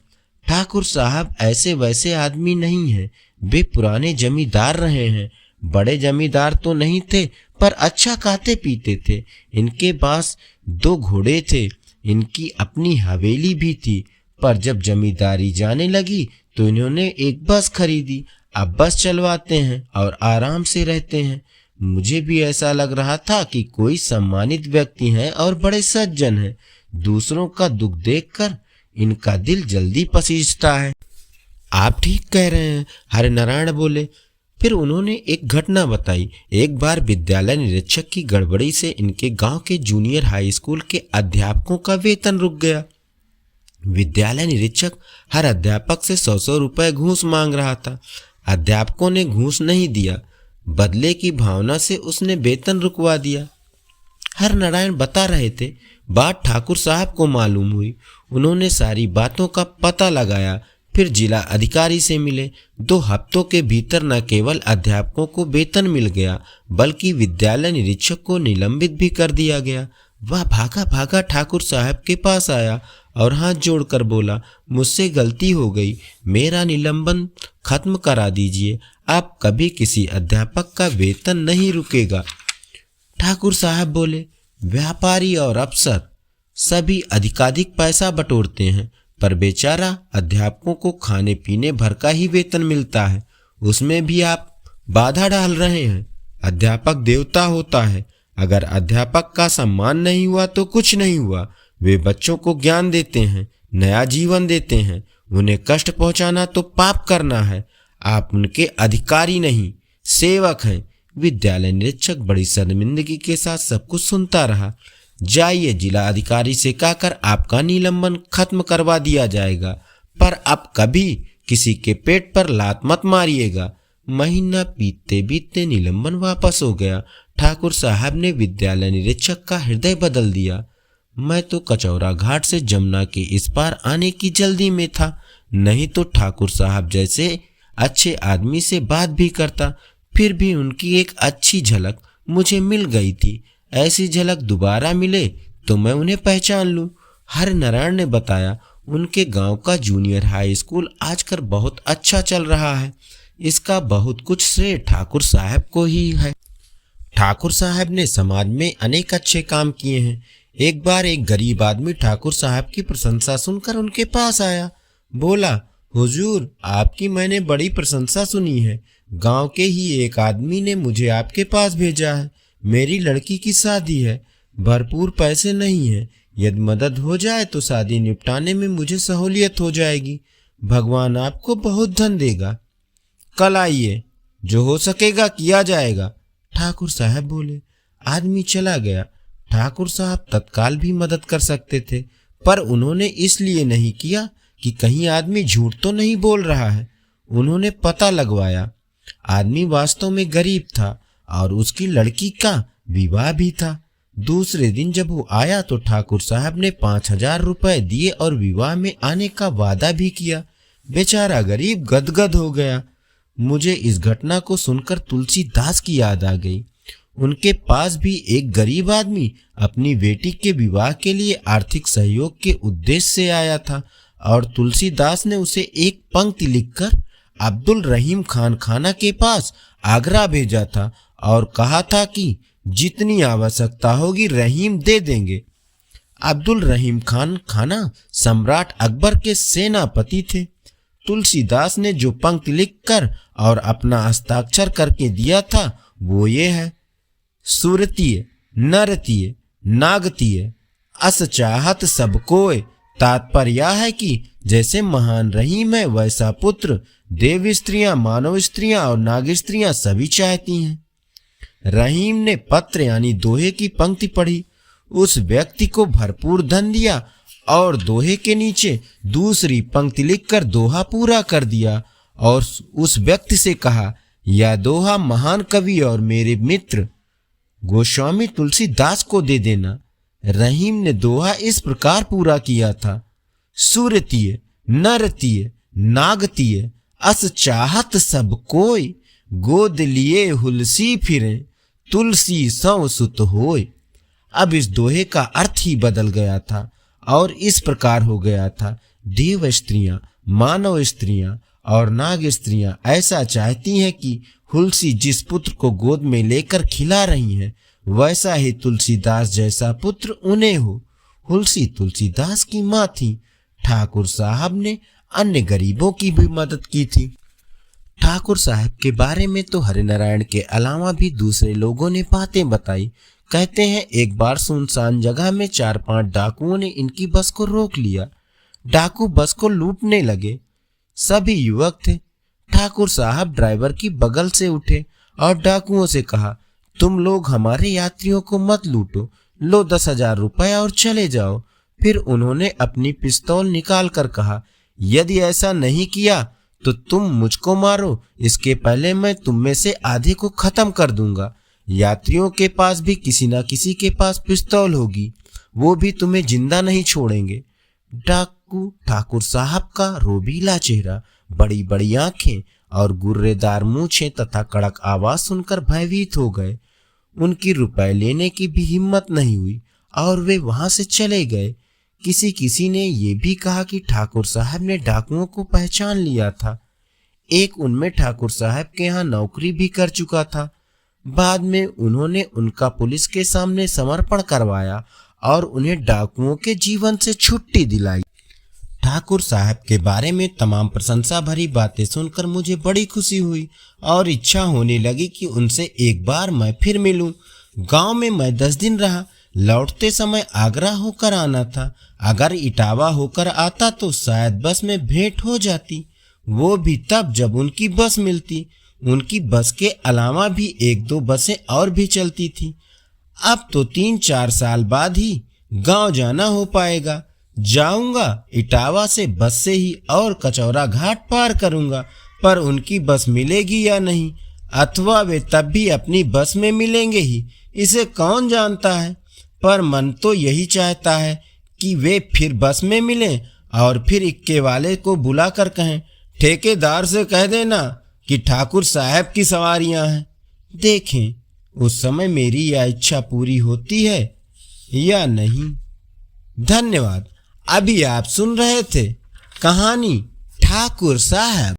ठाकुर साहब ऐसे वैसे आदमी नहीं हैं, वे पुराने जमींदार रहे हैं। बड़े जमींदार तो नहीं थे, पर अच्छा खाते पीते थे। इनके पास 2 घोड़े थे, इनकी अपनी हवेली भी थी। पर जब जमींदारी जाने लगी तो इन्होंने एक बस खरीदी। अब बस चलवाते हैं और आराम से रहते हैं। मुझे भी ऐसा लग रहा था कि कोई सम्मानित व्यक्ति हैं और बड़े सज्जन हैं। दूसरों का दुख देखकर इनका दिल जल्दी पसीजता है। आप ठीक कह रहे हैं, हरिनारायण बोले। फिर उन्होंने एक घटना बताई। एक बार विद्यालय निरीक्षक की गड़बड़ी से इनके गांव के जूनियर हाई स्कूल के अध्यापकों का वेतन रुक गया। विद्यालय निरीक्षक हर अध्यापक से 100-100 रुपए घूस मांग रहा था। अध्यापकों ने घूस नहीं दिया, बदले की भावना से उसने वेतन रुकवा दिया। हरिनारायण बता रहे थे, बात ठाकुर साहब को मालूम हुई। उन्होंने सारी बातों का पता लगाया, फिर जिला अधिकारी से मिले। 2 हफ्तों के भीतर न केवल अध्यापकों को वेतन मिल गया, बल्कि विद्यालय निरीक्षक को निलंबित भी कर दिया गया। वह भागा भागा ठाकुर साहब के पास आया और हाथ जोड़कर बोला, मुझसे गलती हो गई, मेरा निलंबन खत्म करा दीजिए। अब कभी किसी अध्यापक का वेतन नहीं रुकेगा। ठाकुर साहब बोले, व्यापारी और अफसर सभी अधिकाधिक पैसा बटोरते हैं, पर बेचारा अध्यापकों को खाने पीने भर का ही वेतन मिलता है। उसमें भी आप बाधा डाल रहे हैं। अध्यापक देवता होता है। अगर अध्यापक का सम्मान नहीं हुआ तो कुछ नहीं हुआ। वे बच्चों को ज्ञान देते हैं, नया जीवन देते हैं। उन्हें कष्ट पहुंचाना तो पाप करना है। आप उनके अधिकारी नहीं, सेवक हैं। विद्यालय निरीक्षक बड़ी शर्मिंदगी के साथ सब कुछ सुनता रहा। जाइए, जिला अधिकारी से कहकर आपका निलंबन खत्म करवा दिया जाएगा, पर अब कभी किसी के पेट पर लात मत मारिएगा। महीना बीतते बीतते निलंबन वापस हो गया। ठाकुर साहब ने विद्यालय निरीक्षक का हृदय बदल दिया। मैं तो कचौरा घाट से जमुना के इस पार आने की जल्दी में था, नहीं तो ठाकुर साहब जैसे अच्छे आदमी से बात भी करता। फिर भी उनकी एक अच्छी झलक मुझे मिल गई थी। ऐसी झलक दोबारा मिले तो मैं उन्हें पहचान लूं। हरिनारायण ने बताया, उनके गांव का जूनियर हाई स्कूल आजकल बहुत अच्छा चल रहा है। इसका बहुत कुछ श्रेय ठाकुर साहब को ही है। ठाकुर साहब ने समाज में अनेक अच्छे काम किए हैं। एक बार एक गरीब आदमी ठाकुर साहब की प्रशंसा सुनकर उनके पास आया। बोला, हुजूर, आपकी मैंने बड़ी प्रशंसा सुनी है। गांव के ही एक आदमी ने मुझे आपके पास भेजा है। मेरी लड़की की शादी है, भरपूर पैसे नहीं है। यदि मदद हो जाए तो शादी निपटाने में मुझे सहूलियत हो जाएगी। भगवान आपको बहुत धन देगा। कल आइए, जो हो सकेगा किया जाएगा। ठाकुर साहब बोले। आदमी चला गया। ठाकुर साहब तत्काल भी मदद कर सकते थे, पर उन्होंने इसलिए नहीं किया कि कहीं आदमी झूठ तो नहीं बोल रहा है। उन्होंने पता लगवाया। आदमी वास्तव में गरीब था और उसकी लड़की का विवाह भी था। दूसरे दिन जब वो आया तो ठाकुर साहब ने 5,000 रुपए दिए और विवाह में आने का वादा भी किया। बेचारा गरीब गदगद हो गया। मुझे इस घटना को सुनकर तुलसीदास की याद आ गई। उनके पास भी एक गरीब आदमी अपनी बेटी के विवाह के लिए आर्थिक सहयोग के उद्देश्य से आया था और तुलसीदास ने उसे एक पंक्ति लिखकर अब्दुल रहीम खान खाना के पास आगरा भेजा था और कहा था कि जितनी आवश्यकता होगी रहीम दे देंगे। अब्दुल रहीम खान खाना सम्राट अकबर के सेनापति थे। तुलसीदास ने जो पंक्ति लिखकर और अपना हस्ताक्षर करके दिया था वो ये है, सुरतीय नरतीय नागतीय अस चाहत सब कोय। तात्पर्य यह है कि जैसे महान रहीम है वैसा पुत्र देव स्त्रियां, मानव स्त्रियां और नाग स्त्रियां सभी चाहती हैं। रहीम ने पत्र यानी दोहे की पंक्ति पढ़ी, उस व्यक्ति को भरपूर धन दिया और दोहे के नीचे दूसरी पंक्ति लिखकर दोहा पूरा कर दिया और उस व्यक्ति से कहा, यह दोहा महान कवि और मेरे मित्र गोस्वामी तुलसीदास को दे देना। रहीम ने दोहा इस प्रकार पूरा किया था, सुरतीय नरतीय नागतीय अस चाहत सब कोय। गोद लिए हुलसी फिरे तुलसी सौ सुत होय। अब इस दोहे का अर्थ ही बदल गया था और इस प्रकार हो गया था, देव स्त्रियां, मानव स्त्रियां और नाग स्त्रियां ऐसा चाहती हैं कि हुलसी जिस पुत्र को गोद में लेकर खिला रही हैं वैसा ही तुलसीदास जैसा पुत्र उन्हें हो। हुलसी तुलसीदास की माँ थी। ठाकुर साहब ने अन्य गरीबों की भी मदद की थी। ठाकुर साहब के बारे में तो हरिनारायण के अलावा भी दूसरे लोगों ने बातें बताई। कहते हैं एक बार सुनसान जगह में 4-5 डाकुओं ने इनकी बस को रोक लिया। डाकू बस को लूटने लगे। सभी युवक थे। ठाकुर साहब ड्राइवर की बगल से उठे और डाकुओं से कहा, तुम लोग हमारे यात्रियों को मत लूटो, लो 10,000 रुपए और चले जाओ। फिर उन्होंने अपनी पिस्तौल निकाल कर कहा, यदि ऐसा नहीं किया तो तुम मुझको मारो, इसके पहले मैं तुम में से आधे को खत्म कर दूंगा। यात्रियों के पास भी किसी न किसी के पास पिस्तौल होगी, वो भी तुम्हें जिंदा नहीं छोड़ेंगे। डाकू ठाकुर साहब का रोबीला चेहरा, बड़ी बड़ी आंखें और गुर्रेदार मूछें तथा कड़क आवाज सुनकर भयभीत हो गए। उनकी रुपए लेने की भी हिम्मत नहीं हुई और वे वहां से चले गए। किसी ने ये भी कहा कि ठाकुर साहब ने डाकुओं को पहचान लिया था। एक उनमें ठाकुर साहब के यहाँ नौकरी भी कर चुका था। बाद में उन्होंने उनका पुलिस के सामने समर्पण करवाया और उन्हें डाकुओं के जीवन से छुट्टी दिलाई। ठाकुर साहब के बारे में तमाम प्रशंसा भरी बातें सुनकर मुझे बड़ी खुशी हुई और इच्छा होने लगी कि उनसे एक बार मैं फिर मिलूं। गांव में मैं 10 दिन रहा। लौटते समय आगरा होकर आना था। अगर इटावा होकर आता तो शायद बस में भेंट हो जाती, वो भी तब जब उनकी बस मिलती। उनकी बस के अलावा भी 1-2 बसें और भी चलती थी। अब तो 3-4 साल बाद ही गांव जाना हो पाएगा। जाऊंगा इटावा से बस से ही और कचौरा घाट पार करूंगा, पर उनकी बस मिलेगी या नहीं, अथवा वे तब भी अपनी बस में मिलेंगे ही, इसे कौन जानता है। पर मन तो यही चाहता है कि वे फिर बस में मिलें और फिर इक्के वाले को बुलाकर कहें, ठेकेदार से कह देना कि ठाकुर साहब की सवारियां हैं। देखें उस समय मेरी यह इच्छा पूरी होती है या नहीं। धन्यवाद। अभी आप सुन रहे थे कहानी ठाकुर साहब।